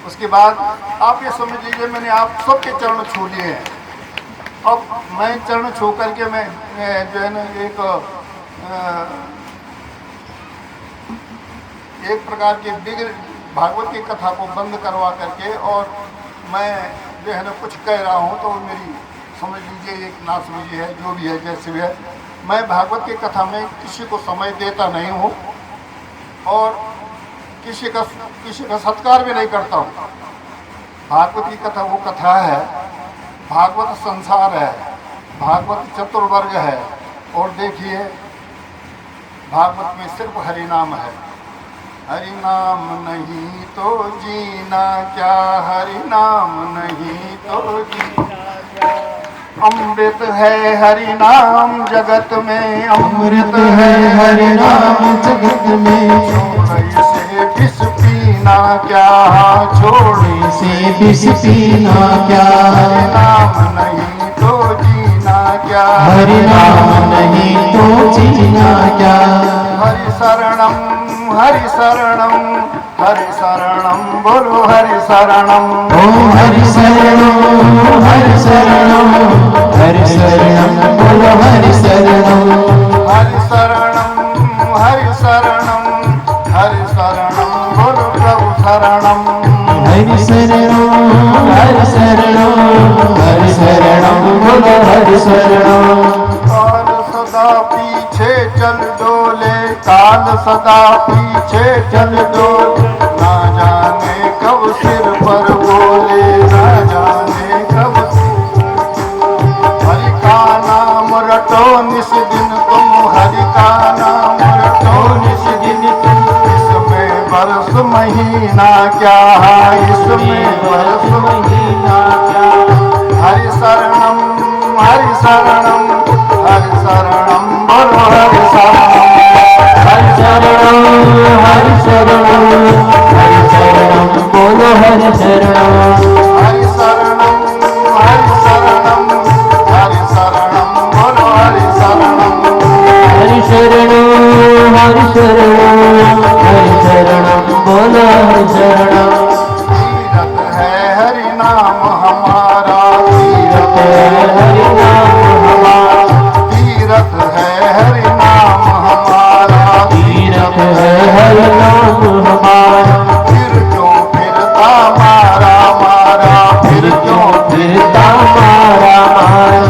उसके बाद आप ये समझ लीजिए, मैंने आप सबके चरण छू लिए हैं। अब मैं चरण छू करके मैं जो है ना एक प्रकार के भागवत की कथा को बंद करवा करके और मैं जो है ना कुछ कह रहा हूँ, तो मेरी समझ लीजिए एक नासमझी है, जो भी है जैसे भी है। मैं भागवत की कथा में किसी को समय देता नहीं हूँ, और किसी का सत्कार भी नहीं करता हूँ। भागवत की कथा वो कथा है, भागवत संसार है, भागवत चतुर्वर्ग है। और देखिए भागवत में सिर्फ हरि नाम है। हरि नाम नहीं तो जीना क्या, हरि नाम नहीं तो जीना क्या। अमृत है हरि नाम जगत में, अमृत है हरि नाम जगत में। छोड़ से विष पीना क्या, छोड़ से विष पीना क्या, हरि नाम नहीं तो जीना क्या, हरि नाम नहीं तो जीना क्या। हरि शरणम हरि शरणम, हरि शरणम बोलो हरि शरणम। ओम हरि शरणम हरि शरणम, हरि शरणम बोलो हरि शरणम। हरि शरणम हरि शरणम, हरि शरणम बोलो प्रभु शरणम। हरि शरणम हरि शरणम, हरि शरणम बोलो हरि शरणम। काल सदा पीछे चल डोले, काल सदा पीछे चल डोले। ना जाने कब सिर पर बोले, ना जाने कब हरि का नाम रटो निस दिन तुम, हरि का नाम रटो निस दिन तुम। इसमें बरस महीना क्या, इसमें बरस महीना क्या। हरि शरणम हरि शरणम, हरि शरणम बोलो हरि शरणम। हरि शरणम हरि शरणम, हरि शरणम बोलो हरि शरणम। हरि शरणम हरि शरणम, हरि शरणम बोलो हरि शरणम। हरि शरणम हरि शरणम, हरि शरणम बोलो हरि शरणम। तीरथ है हरि नाम हमारा, तीरथ है हरि नाम हमारा, तीरथ है हरि नाम हमारा। तीरथ है हरि नाम हमारा। फिर क्यों फिरता मारा मारा, फिर क्यों फिरता मारा मारा।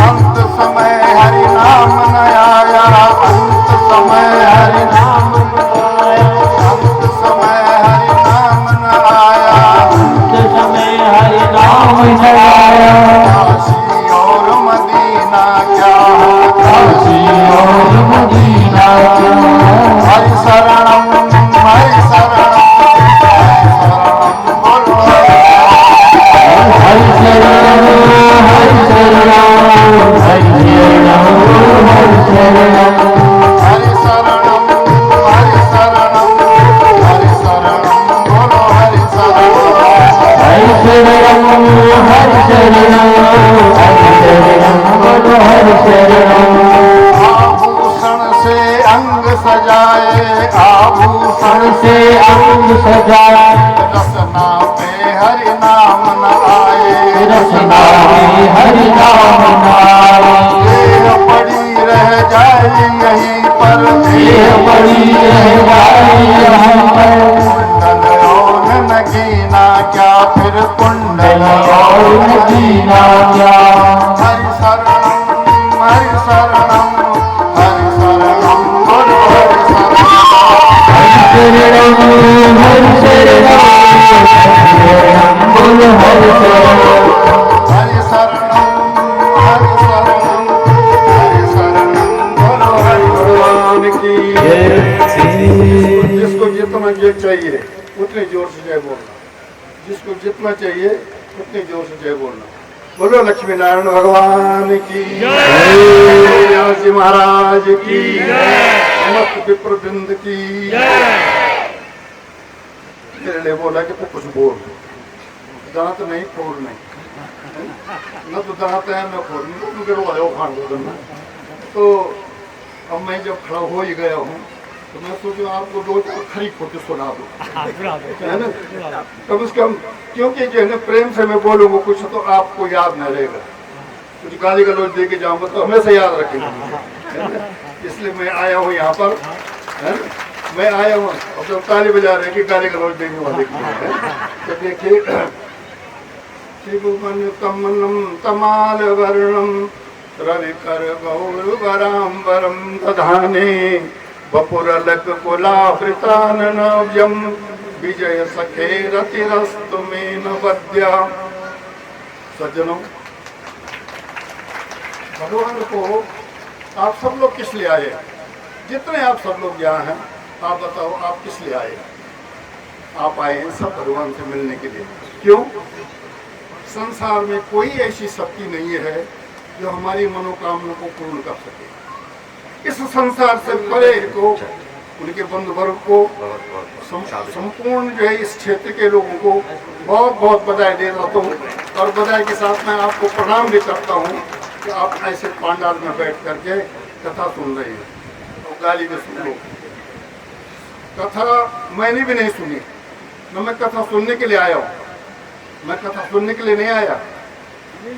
अंत समय हरि नाम न आया, अंत समय हरि नाम न आया, अंत समय हरि नाम न आया। अंत समय हरि नाम न आया। काशी और मदीना क्या, काशी और मदीना क्या। हरि शरणम हरि शरणम, हरि शरणम बोलो हरि शरणम हरि शरणम, हरि शरणम हरि शरणम। हरि शरणम हरि शरणम, हरि शरणम बोलो हरि शरणम। हरि शरणम हरि शरणम, हरि शरणम बोलो हरि शरणम। आभूषण से अंग सजाए, आभूषण से अंग सजाए, रसना पे हरि नाम न आए, रसना में हरि नाम नाम। देह पड़ी रह जाए यहीं पर, देह पड़ी रह जाए यहाँ पर। कुंडल और नगीना क्या, फिर कुंडल और मदीना क्या। हरि शरणम हरि शरणम, हरि शरणम बोलो हरि शरणम। हरि शरणम हरि शरणम, हरि शरणम बोलो हरि शरणम। हरि शरणम हरि शरणम, हरि शरणम बोलो हरि भगवान की। जिसको जितना जो चाहिए उतने जोर से जय बोलना, जिसको जितना चाहिए उतने जोर से जय बोलना। बोलो लक्ष्मी नारायण भगवान की जय, जी महाराज की समस्त विप्रवृंद की। मेरे लिए बोला कि तू कुछ बोल, दांत नहीं फोड़ नहीं, न तो दांत है न फोड़ नहीं, तुम करो आयो खान दो देना। तो अब मैं जब खड़ा हो ही गया हूँ तो मैं सोचूं आपको दो चार खरी खोटी सुना दो, है ना, कम से कम। क्योंकि जो है ना प्रेम से मैं बोलूँगा कुछ तो आपको याद न रहेगा, कुछ गाली गलौज दे के जाऊँगा तो हमेशा याद रखेंगे, है ना। इसलिए मैं आया हूँ यहाँ पर, है ना, मैं आया हूँ और जब ताली बजा रहे कि गाली गलौज देने वाले की है। तो देखिए शिवमन कमलम तमाल वर्णम रविकर गौरवराम्बरम दधाने वपुरलक कुलावृताननव्यम विजय सखे रतिरस्तु में नवद्या। सज्जनों, भगवान को आप सब लोग किस लिए आए? जितने आप सब लोग यहाँ हैं, आप बताओ आप किस लिए आए? आप आए हैं सब भगवान से मिलने के लिए। क्यों? संसार में कोई ऐसी शक्ति नहीं है जो हमारी मनोकामना को पूर्ण कर सके। इस संसार से परे को, उनके बंधु वर्ग को, संपूर्ण जो है इस क्षेत्र के लोगों को बहुत बहुत बधाई देता हूँ। और बधाई के साथ मैं आपको प्रणाम भी करता हूँ कि आप ऐसे पांडाल में बैठ करके कथा सुन रहे हैं। तो गाली भी सुन लो। कथा मैंने भी नहीं सुनी, न मैं कथा सुनने के लिए आया हूँ। मैं कथा सुनने के लिए नहीं आया,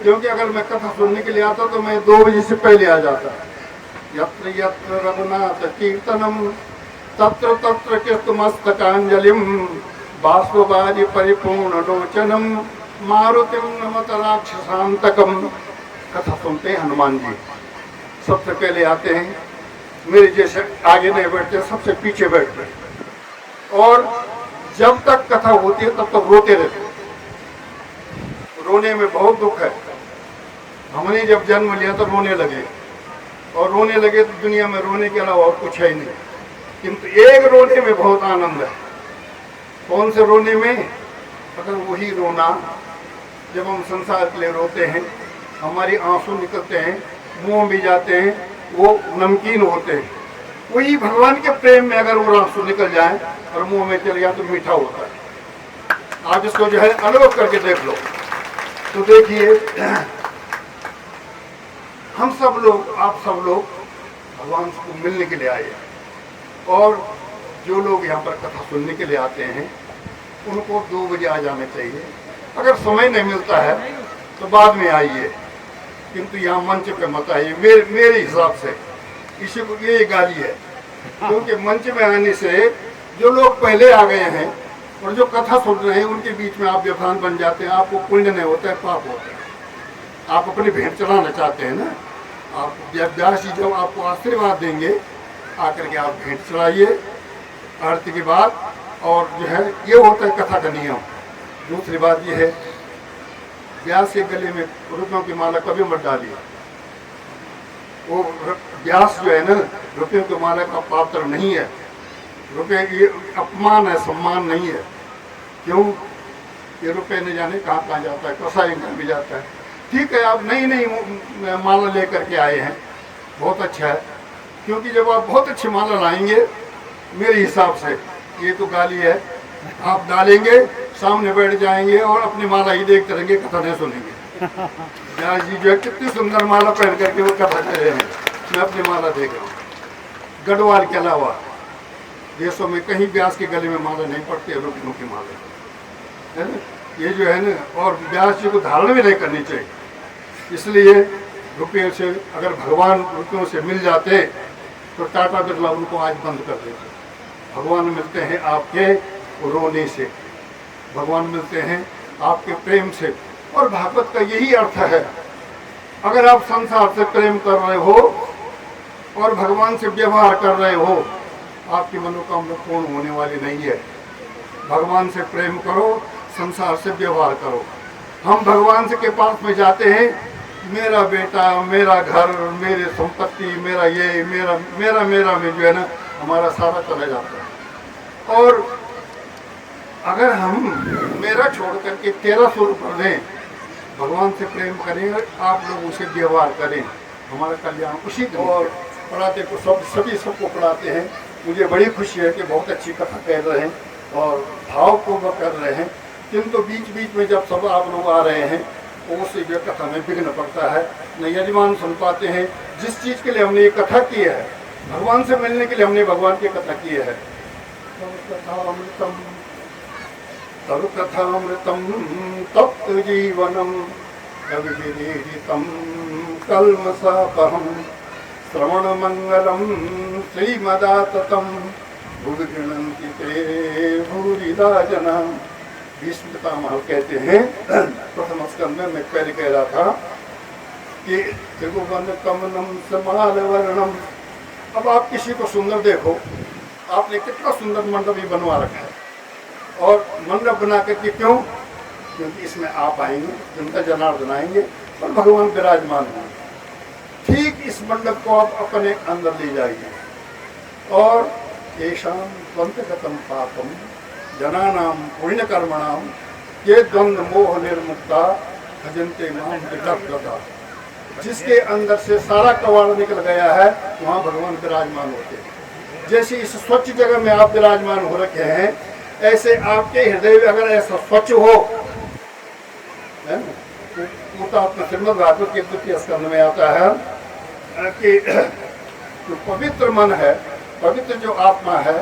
क्योंकि अगर मैं कथा सुनने के लिए आता तो मैं 2 बजे से पहले आ जाता। यत्र यत्र रघुनाथ कीर्तनम तत्र तत्र कीर्तमस्तकांजलिम बाष्पवारि परिपूर्ण लोचनम मारुतिम नमत राक्षसांतकम। कथा सुनते हैं हनुमान जी, सबसे पहले आते हैं। मेरे जैसे आगे नहीं बैठते, सबसे पीछे बैठते हैं। और जब तक कथा होती है तब तक रोते रहते। रोने में बहुत दुख है। हमने जब जन्म लिया तो रोने लगे, और रोने लगे तो दुनिया में रोने के अलावा और कुछ है नहीं। किंतु एक रोने में बहुत आनंद है। कौन से रोने में? अगर वही रोना जब हम संसार के लिए रोते हैं, हमारी आंसू निकलते हैं, मुंह भी जाते हैं, वो नमकीन होते हैं। वही भगवान के प्रेम में अगर वो आंसू निकल जाए और मुंह में चले जाए तो मीठा होता है। आप इसको जो है अनुभव करके देख लो तो देखिए, हम सब लोग, आप सब लोग भगवान को मिलने के लिए आए हैं। और जो लोग यहाँ पर कथा सुनने के लिए आते हैं उनको 2 बजे आ जाना चाहिए। अगर समय नहीं मिलता है तो बाद में आइए, किंतु यहाँ मंच पे मत आइए। मेरे हिसाब से इसी को ये गाली है, क्योंकि मंच में आने से जो लोग पहले आ गए हैं और जो कथा सुन रहे हैं उनके बीच में आप व्यवधान बन जाते हैं। आपको पुण्य नहीं होता है, पाप होता है। आप अपनी भेंट चढ़ाना चाहते हैं ना, आप व्यास जी जब आपको आशीर्वाद देंगे आकर के आप भेंट चढ़ाइए आरती के बाद। और जो है ये होता है कथा का नियम। दूसरी बात ये है, व्यास के गले में रुपयों की माला कभी मत डालिए। वो व्यास जो है ना, रुपयों की माला का पात्र नहीं है। रुपये ये अपमान है, सम्मान नहीं है। क्यों? ये रुपये न जाने कहाँ कहाँ जाता है, कसाई में भी जाता है। ठीक है, आप नई माला लेकर के आए हैं, बहुत अच्छा है। क्योंकि जब आप बहुत अच्छी माला लाएंगे, मेरे हिसाब से ये तो गाली है, आप डालेंगे, सामने बैठ जाएंगे और अपनी माला ही देखते रहेंगे, कथा नहीं सुनेंगे। व्यास जी जो है कितनी सुंदर माला पहन करके वो कथा कर रहे हैं, मैं अपनी माला देख रहा हूँ। गढ़वाल के अलावा देशों में कहीं व्यास के गले में माला नहीं पड़ती है, रुपयों की माला है ना। ये जो है ना, और व्यास जी को धारण भी नहीं करनी चाहिए। इसलिए रुपये से, अगर भगवान रुपयों से मिल जाते तो टाटा बिरला उनको आज बंद कर देते। भगवान मिलते हैं आपके रोने से, भगवान मिलते हैं आपके प्रेम से। और भागवत का यही अर्थ है, अगर आप संसार से प्रेम कर रहे हो और भगवान से व्यवहार कर रहे हो, आपकी मनोकामना पूर्ण होने वाली नहीं है। भगवान से प्रेम करो, संसार से व्यवहार करो। हम भगवान से के पास में जाते हैं, मेरा बेटा, मेरा घर, मेरी संपत्ति, मेरा ये, मेरा में जो है ना, हमारा सारा चला जाता है। और अगर हम मेरा छोड़ करके तेरा स्वरूप कर दें, भगवान से प्रेम करें, आप लोग उसे व्यवहार करें, हमारा कल्याण उसी को। और पढ़ाते को सभी सबको पढ़ाते हैं। मुझे बड़ी खुशी है कि बहुत अच्छी कथा कह रहे हैं और भावपूर्वक कर रहे हैं। किंतु बीच बीच में जब सब आप लोग आ रहे हैं तो उससे जो कथा में विघ्न पड़ता है, न यजमान सुन पाते हैं। जिस चीज़ के लिए हमने ये कथा की है, भगवान से मिलने के लिए हमने भगवान की कथा की है। तब कथामृतम तप्त जीवनम कविविदितम कल्मषापहम श्रवण मंगलम श्रीमदाततम भुवि गृह्णन्ति ते भूरिदा जना। भीष्म पितामह कहते हैं प्रथम स्कंद में, मैं पहले कह रहा था कि त्रिभुवन कमलम समाल वर्णम अब आप किसी को सुंदर देखो, आपने कितना सुंदर मंडप भी बनवा रखा है, और मंडप बना करके क्यों? क्योंकि इसमें आप आएंगे, जिनका जनार्दन आएंगे और भगवान विराजमान होंगे। ठीक इस मंडप को आप अपने अंदर ले जाइए, और येषां त्वन्तगतं पापम जनानां पुण्यकर्मणां ये द्वंद्व मोह निर्मुक्ता भजन्ते मां विगतगता। जिसके अंदर से सारा कवाड़ निकल गया है, वहाँ भगवान विराजमान होते हैं। जैसे इस स्वच्छ जगह में आप विराजमान हो रखे हैं, ऐसे आपके हृदय में अगर ऐसा स्वच्छ हो, है ना, तो अपना श्रीमद् भागवत के द्वितीय स्कंध में आता है कि जो पवित्र मन है, पवित्र जो आत्मा है,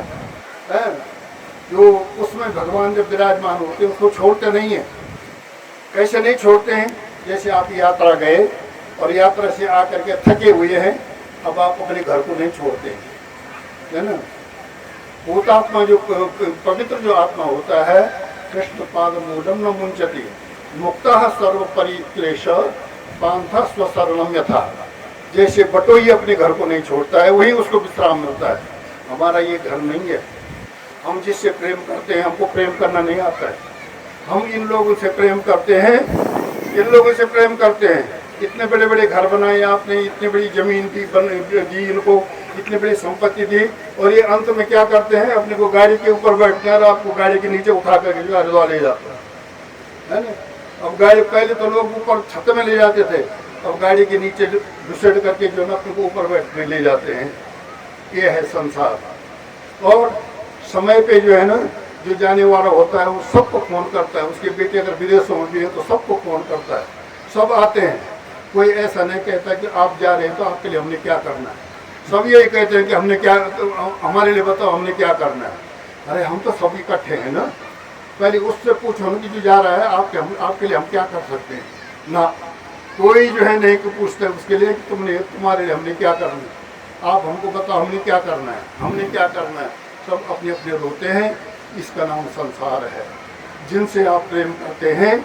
जो उसमें भगवान जब विराजमान होते हैं उसको छोड़ते नहीं है। कैसे नहीं छोड़ते हैं? जैसे आप यात्रा गए और यात्रा से आकर के थके हुए हैं, अब आप अपने घर को नहीं छोड़ते हैं, है ना। भूतात्मा जो पवित्र जो आत्मा होता है, कृष्ण पाद मूलम न मुंचति मुक्ता सर्व परिक्लेश पांथा स्वशरणम यथा। जैसे बटोही अपने घर को नहीं छोड़ता है, वही उसको विश्राम मिलता है। हमारा ये घर नहीं है। हम जिससे प्रेम करते हैं, हमको प्रेम करना नहीं आता है। हम इन लोगों से प्रेम करते हैं, इन लोगों से प्रेम करते हैं। इतने बड़े बड़े घर बनाए आपने, इतनी बड़ी जमीन दी इनको, इतनी बड़ी संपत्ति दी, और ये अंत में क्या करते हैं? अपने को गाड़ी के ऊपर बैठते हैं और आपको गाड़ी के नीचे उठा करके जो हरिद्वार ले जाते हैं, है ना। अब गाड़ी पहले तो लोग ऊपर छत में ले जाते थे, अब गाड़ी के नीचे घुसेड़ करके जो ना अपने को ऊपर बैठने ले जाते हैं। ये है संसार। और समय पे जो है ना, जो जाने वाला होता है वो सबको फोन करता है। उसके बेटे अगर विदेशों में भी है तो सबको फोन करता है, सब आते हैं। कोई ऐसा नहीं कहता कि आप जा रहे हैं तो आपके लिए हमने क्या करना है। सब यही कहते हैं कि हमने क्या, हमारे लिए बताओ हमने क्या करना है। अरे हम तो सब इकट्ठे हैं ना, पहले उससे पूछो ना कि जो जा रहा है आपके लिए हम क्या कर सकते हैं ना। कोई जो है नहीं कि पूछते है उसके लिए कि तुम्हारे लिए हमने क्या करना है, आप हमको बताओ हमने क्या करना है, हमने क्या करना है। सब अपने अपने रोते हैं। इसका नाम संसार है। जिनसे आप प्रेम करते हैं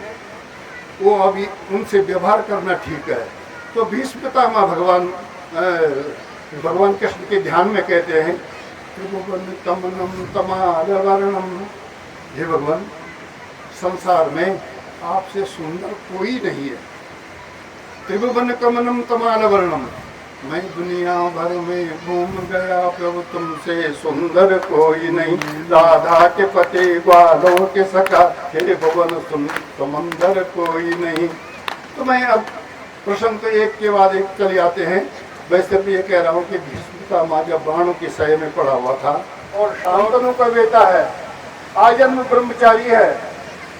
वो अभी उनसे व्यवहार करना ठीक है। तो भीष्म पितामह भगवान कृष्ण के ध्यान में कहते हैं, त्रिभुवन तमालवर्णम, हे भगवान संसार में आपसे सुंदर कोई नहीं है। त्रिभुवन कमनम तमालवर्णम, मैं दुनिया भर में घूम गया प्रभु तुमसे सुंदर कोई नहीं। राधा के पति ग्वालों के सखा, हे भुवन समंदर कोई नहीं। तो मैं अब प्रसंग तो एक के बाद एक चले आते हैं। वैसे भी ये कह रहा हूँ कि भीष्म का माँ जब बाणों की सय में पड़ा हुआ था और शांतनु का बेटा है, आजन्म ब्रह्मचारी है,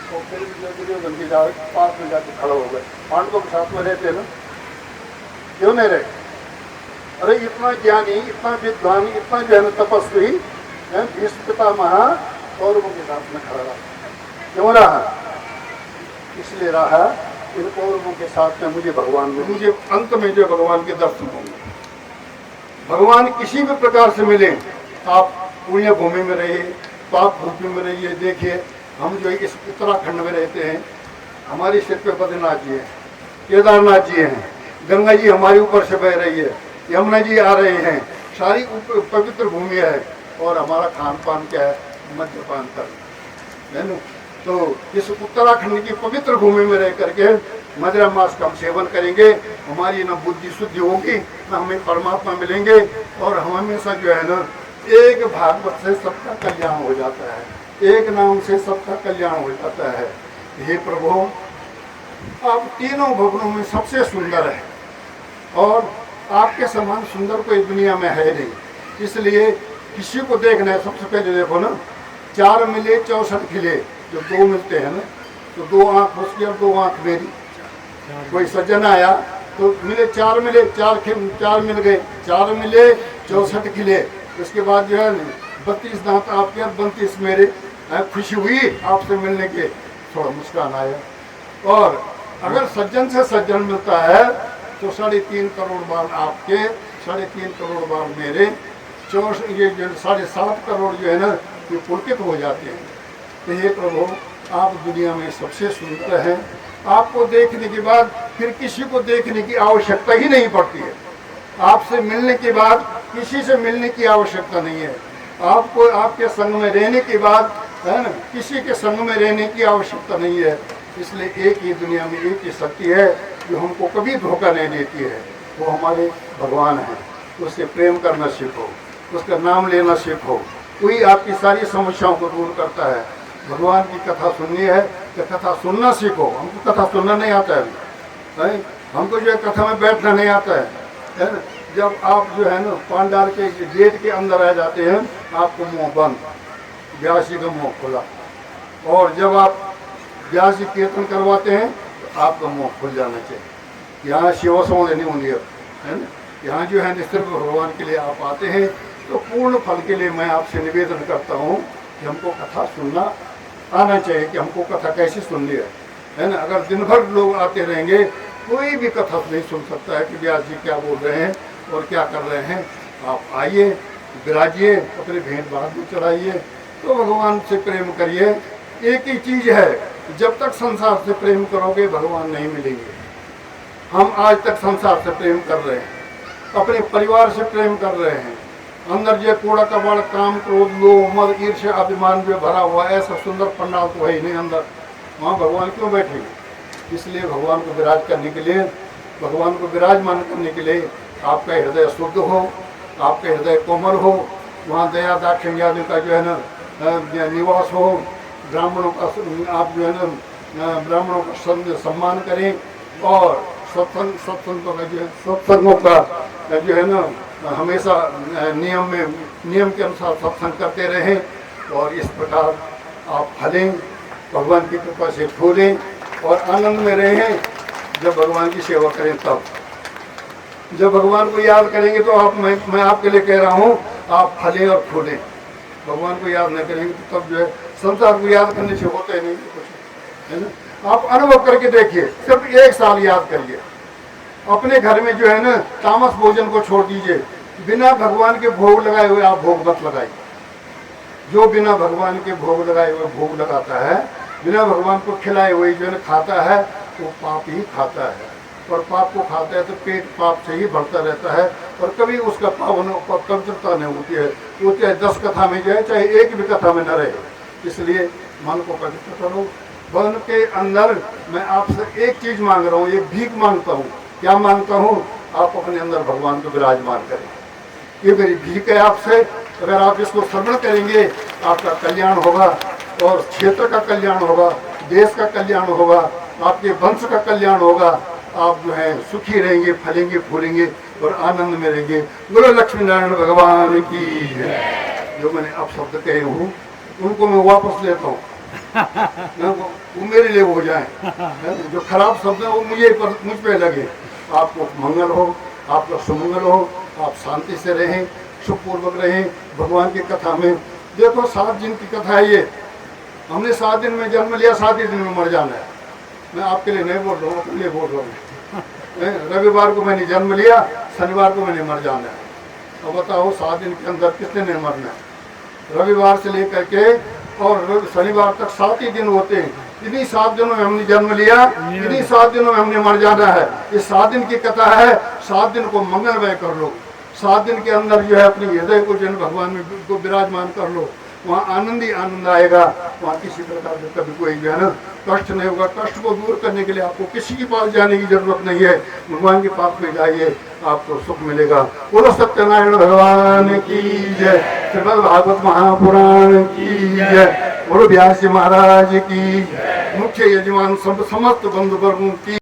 तो फिर दुर्योधन के पास में जाके खड़ा हो गए। पांडवों के साथ में रहते ना, क्यों नहीं रहे? अरे इतना ज्ञानी, इतना विद्वान, इतना जो है तपस्वी भीष्म पितामह कौरवों के साथ में खड़ा रहा। क्यों रहा? इसलिए रहा इन कौरवों के साथ में मुझे भगवान में, मुझे अंत में जो भगवान के दर्शन होंगे। भगवान किसी भी प्रकार से मिले, आप पुण्य भूमि में रहिए, पाप भूमि में रहिए। देखिए हम जो इस उत्तराखंड में रहते हैं, हमारे सिर पे बद्रीनाथ जी हैं, केदारनाथ जी हैं, गंगा जी हमारे ऊपर से बह रही है, यमुना जी आ रहे हैं, सारी पवित्र भूमि है। और हमारा खान पान क्या है? मद्यपान कर, है ना। तो इस उत्तराखंड की पवित्र भूमि में रह करके मदिरा मांस का हम सेवन करेंगे, हमारी न बुद्धि शुद्धि होगी, न हमें परमात्मा मिलेंगे। और हम हमेशा जो है ना, एक भागवत से सबका कल्याण हो जाता है, एक नाम से सबका कल्याण हो जाता है। हे प्रभु, आप तीनों भवनों में सबसे सुंदर है, और आपके समान सुंदर कोई दुनिया में है नहीं। इसलिए किसी को देखना है, सबसे पहले देखो ना, 4 मिले 64 खिले। जो 2 मिलते हैं ना, तो 2 आँख उसकी और 2 आँख मेरी। कोई सज्जन आया तो मिले 4 मिले, 4 मिल गए, 4 मिले 64 खिले। उसके बाद जो है ना 32 दांत आपके और 32 मेरे। खुशी हुई आपसे मिलने के, थोड़ा मुस्कान आया। और अगर सज्जन से सज्जन मिलता है तो 3.5 करोड़ बार आपके, 3.5 करोड़ बार मेरे, ये जो 7.5 करोड़ जो है ना, ये पुलकित हो जाते हैं। तो ये प्रभु, आप दुनिया में सबसे सुंदर हैं। आपको देखने के बाद फिर किसी को देखने की आवश्यकता ही नहीं पड़ती है। आपसे मिलने के बाद किसी से मिलने की आवश्यकता नहीं है। आपको आपके संग में रहने के बाद, है ना, किसी के संग में रहने की आवश्यकता नहीं है। इसलिए एक ही दुनिया में एक ही शक्ति है जो हमको कभी धोखा नहीं देती है, वो हमारे भगवान हैं। उससे प्रेम करना सीखो, उसका नाम लेना सीखो, वही आपकी सारी समस्याओं को दूर करता है। भगवान की कथा सुननी है तो कथा सुनना सीखो। हमको कथा सुनना नहीं आता है, हमको जो है कथा में बैठना नहीं आता है ना। जब आप जो है ना पांडाल के गेट के अंदर आ जाते हैं, आपको मुंह बंद, व्यास जी का मुंह खुला। और जब आप व्यास जी कीर्तन करवाते हैं तो आपका मुंह खुल जाना चाहिए। यहाँ सेवा सौंदे नहीं होंगी, है ना। यहाँ जो है सिर्फ भगवान के लिए आप आते हैं, तो पूर्ण फल के लिए मैं आपसे निवेदन करता हूँ कि हमको कथा सुनना आना चाहिए, कि हमको कथा कैसे सुननी है ना। अगर दिन भर लोग आते रहेंगे, कोई भी कथा नहीं सुन सकता है कि व्यास जी क्या बोल रहे हैं और क्या कर रहे हैं। आप आइए, विराजिए, अपने भेंट भाग में चढ़ाइए, तो भगवान से प्रेम करिए। एक ही चीज़ है, जब तक संसार से प्रेम करोगे भगवान नहीं मिलेंगे। हम आज तक संसार से प्रेम कर रहे हैं, अपने परिवार से प्रेम कर रहे हैं। अंदर जो कूड़ा कबाड़, काम, क्रोध, लोभ, मद, ईर्ष्या, अभिमान में भरा हुआ ऐसा सुंदर पंडाल तो है ही नहीं अंदर। वहाँ भगवान क्यों बैठेंगे? इसलिए भगवान को विराज करने के लिए, भगवान को विराजमान करने के लिए आपका हृदय शुद्ध हो, आपका हृदय कोमल हो, वहाँ दया दाक्षिण्य आदि का जो है ना निवास हो। ब्राह्मणों का आप जो है ना ब्राह्मणों का सम्मान करें, और सत्संगों का जो है सत्संगों का जो है ना हमेशा नियम के अनुसार सत्संग करते रहें। और इस प्रकार आप फलें, भगवान की कृपा से फूलें और आनंद में रहें। जब भगवान की सेवा करें तब, जब भगवान को याद करेंगे तो आप, मैं आपके लिए कह रहा हूँ, आप फलें और फूलें। भगवान को याद नहीं करेंगे तो तब जो है संसार को याद करने से होता ही नहीं कुछ, है ना। आप अनुभव करके देखिए, सिर्फ 1 साल याद करिए। अपने घर में जो है ना तामस भोजन को छोड़ दीजिए। बिना भगवान के भोग लगाए हुए आप भोग मत लगाइए। जो बिना भगवान के भोग लगाए हुए भोग लगाता है, बिना भगवान को खिलाए हुए जो है खाता है, वो पाप ही खाता है। और पाप को खाता है तो पेट पाप से ही भरता रहता है, और कभी उसका पवित्रता नहीं होती है। वो चाहे 10 कथा में जाए, चाहे एक भी कथा में न रहे। इसलिए मन को पवित्र करो। मन के अंदर मैं आपसे एक चीज़ मांग रहा हूँ, एक भीख मांगता हूँ। क्या मांगता हूँ? आप अपने अंदर भगवान को विराजमान करें। ये मेरी भीख है आपसे। अगर आप इसको श्रवण करेंगे, आपका कल्याण होगा, और क्षेत्र का कल्याण होगा, देश का कल्याण होगा, आपके वंश का कल्याण होगा। आप जो है सुखी रहेंगे, फलेंगे, फूलेंगे और आनंद में रहेंगे। बोलो लक्ष्मी नारायण भगवान की जय। जो मैंने अब शब्द कहे हूँ उनको मैं वापस लेता हूँ, वो मेरे लिए हो जाए। जो खराब शब्द है वो मुझ पे लगे। आपको मंगल हो, आपका सुमंगल हो, आप शांति से रहें, सुखपूर्वक रहें। भगवान की कथा में देखो 7 दिन की कथा है ये। हमने 7 दिन में जन्म लिया, 7 ही दिन में मर जाना है। मैं आपके लिए नहीं बोल रहा हूँ, अपने लिए बोल रहा हूँ। रविवार को मैंने जन्म लिया, शनिवार को मैंने मर जाना है। अब बताओ 7 दिन के अंदर किसने नहीं मरना है? रविवार से लेकर के और शनिवार तक 7 ही दिन होते हैं। इन्हीं 7 दिनों में हमने जन्म लिया, इन्हीं 7 दिनों में हमने मर जाना है। इस 7 दिन की कथा है। 7 दिन को मंगलमय कर लो। 7 दिन के अंदर जो है अपने हृदय को जन भगवान में को विराजमान कर लो। वहाँ आनंद ही आनंद आएगा। वहाँ किसी प्रकार का कभी कोई जो है ना कष्ट नहीं होगा। कष्ट को दूर करने के लिए आपको किसी के पास जाने की जरूरत नहीं है। भगवान के पास में जाइए, आपको सुख मिलेगा। बोलो सत्यनारायण भगवान की जय। श्रीमद् भागवत महापुराण की जय। बोलो व्यास जी महाराज की। मुख्य यजमान समस्त बंधु वर्गों की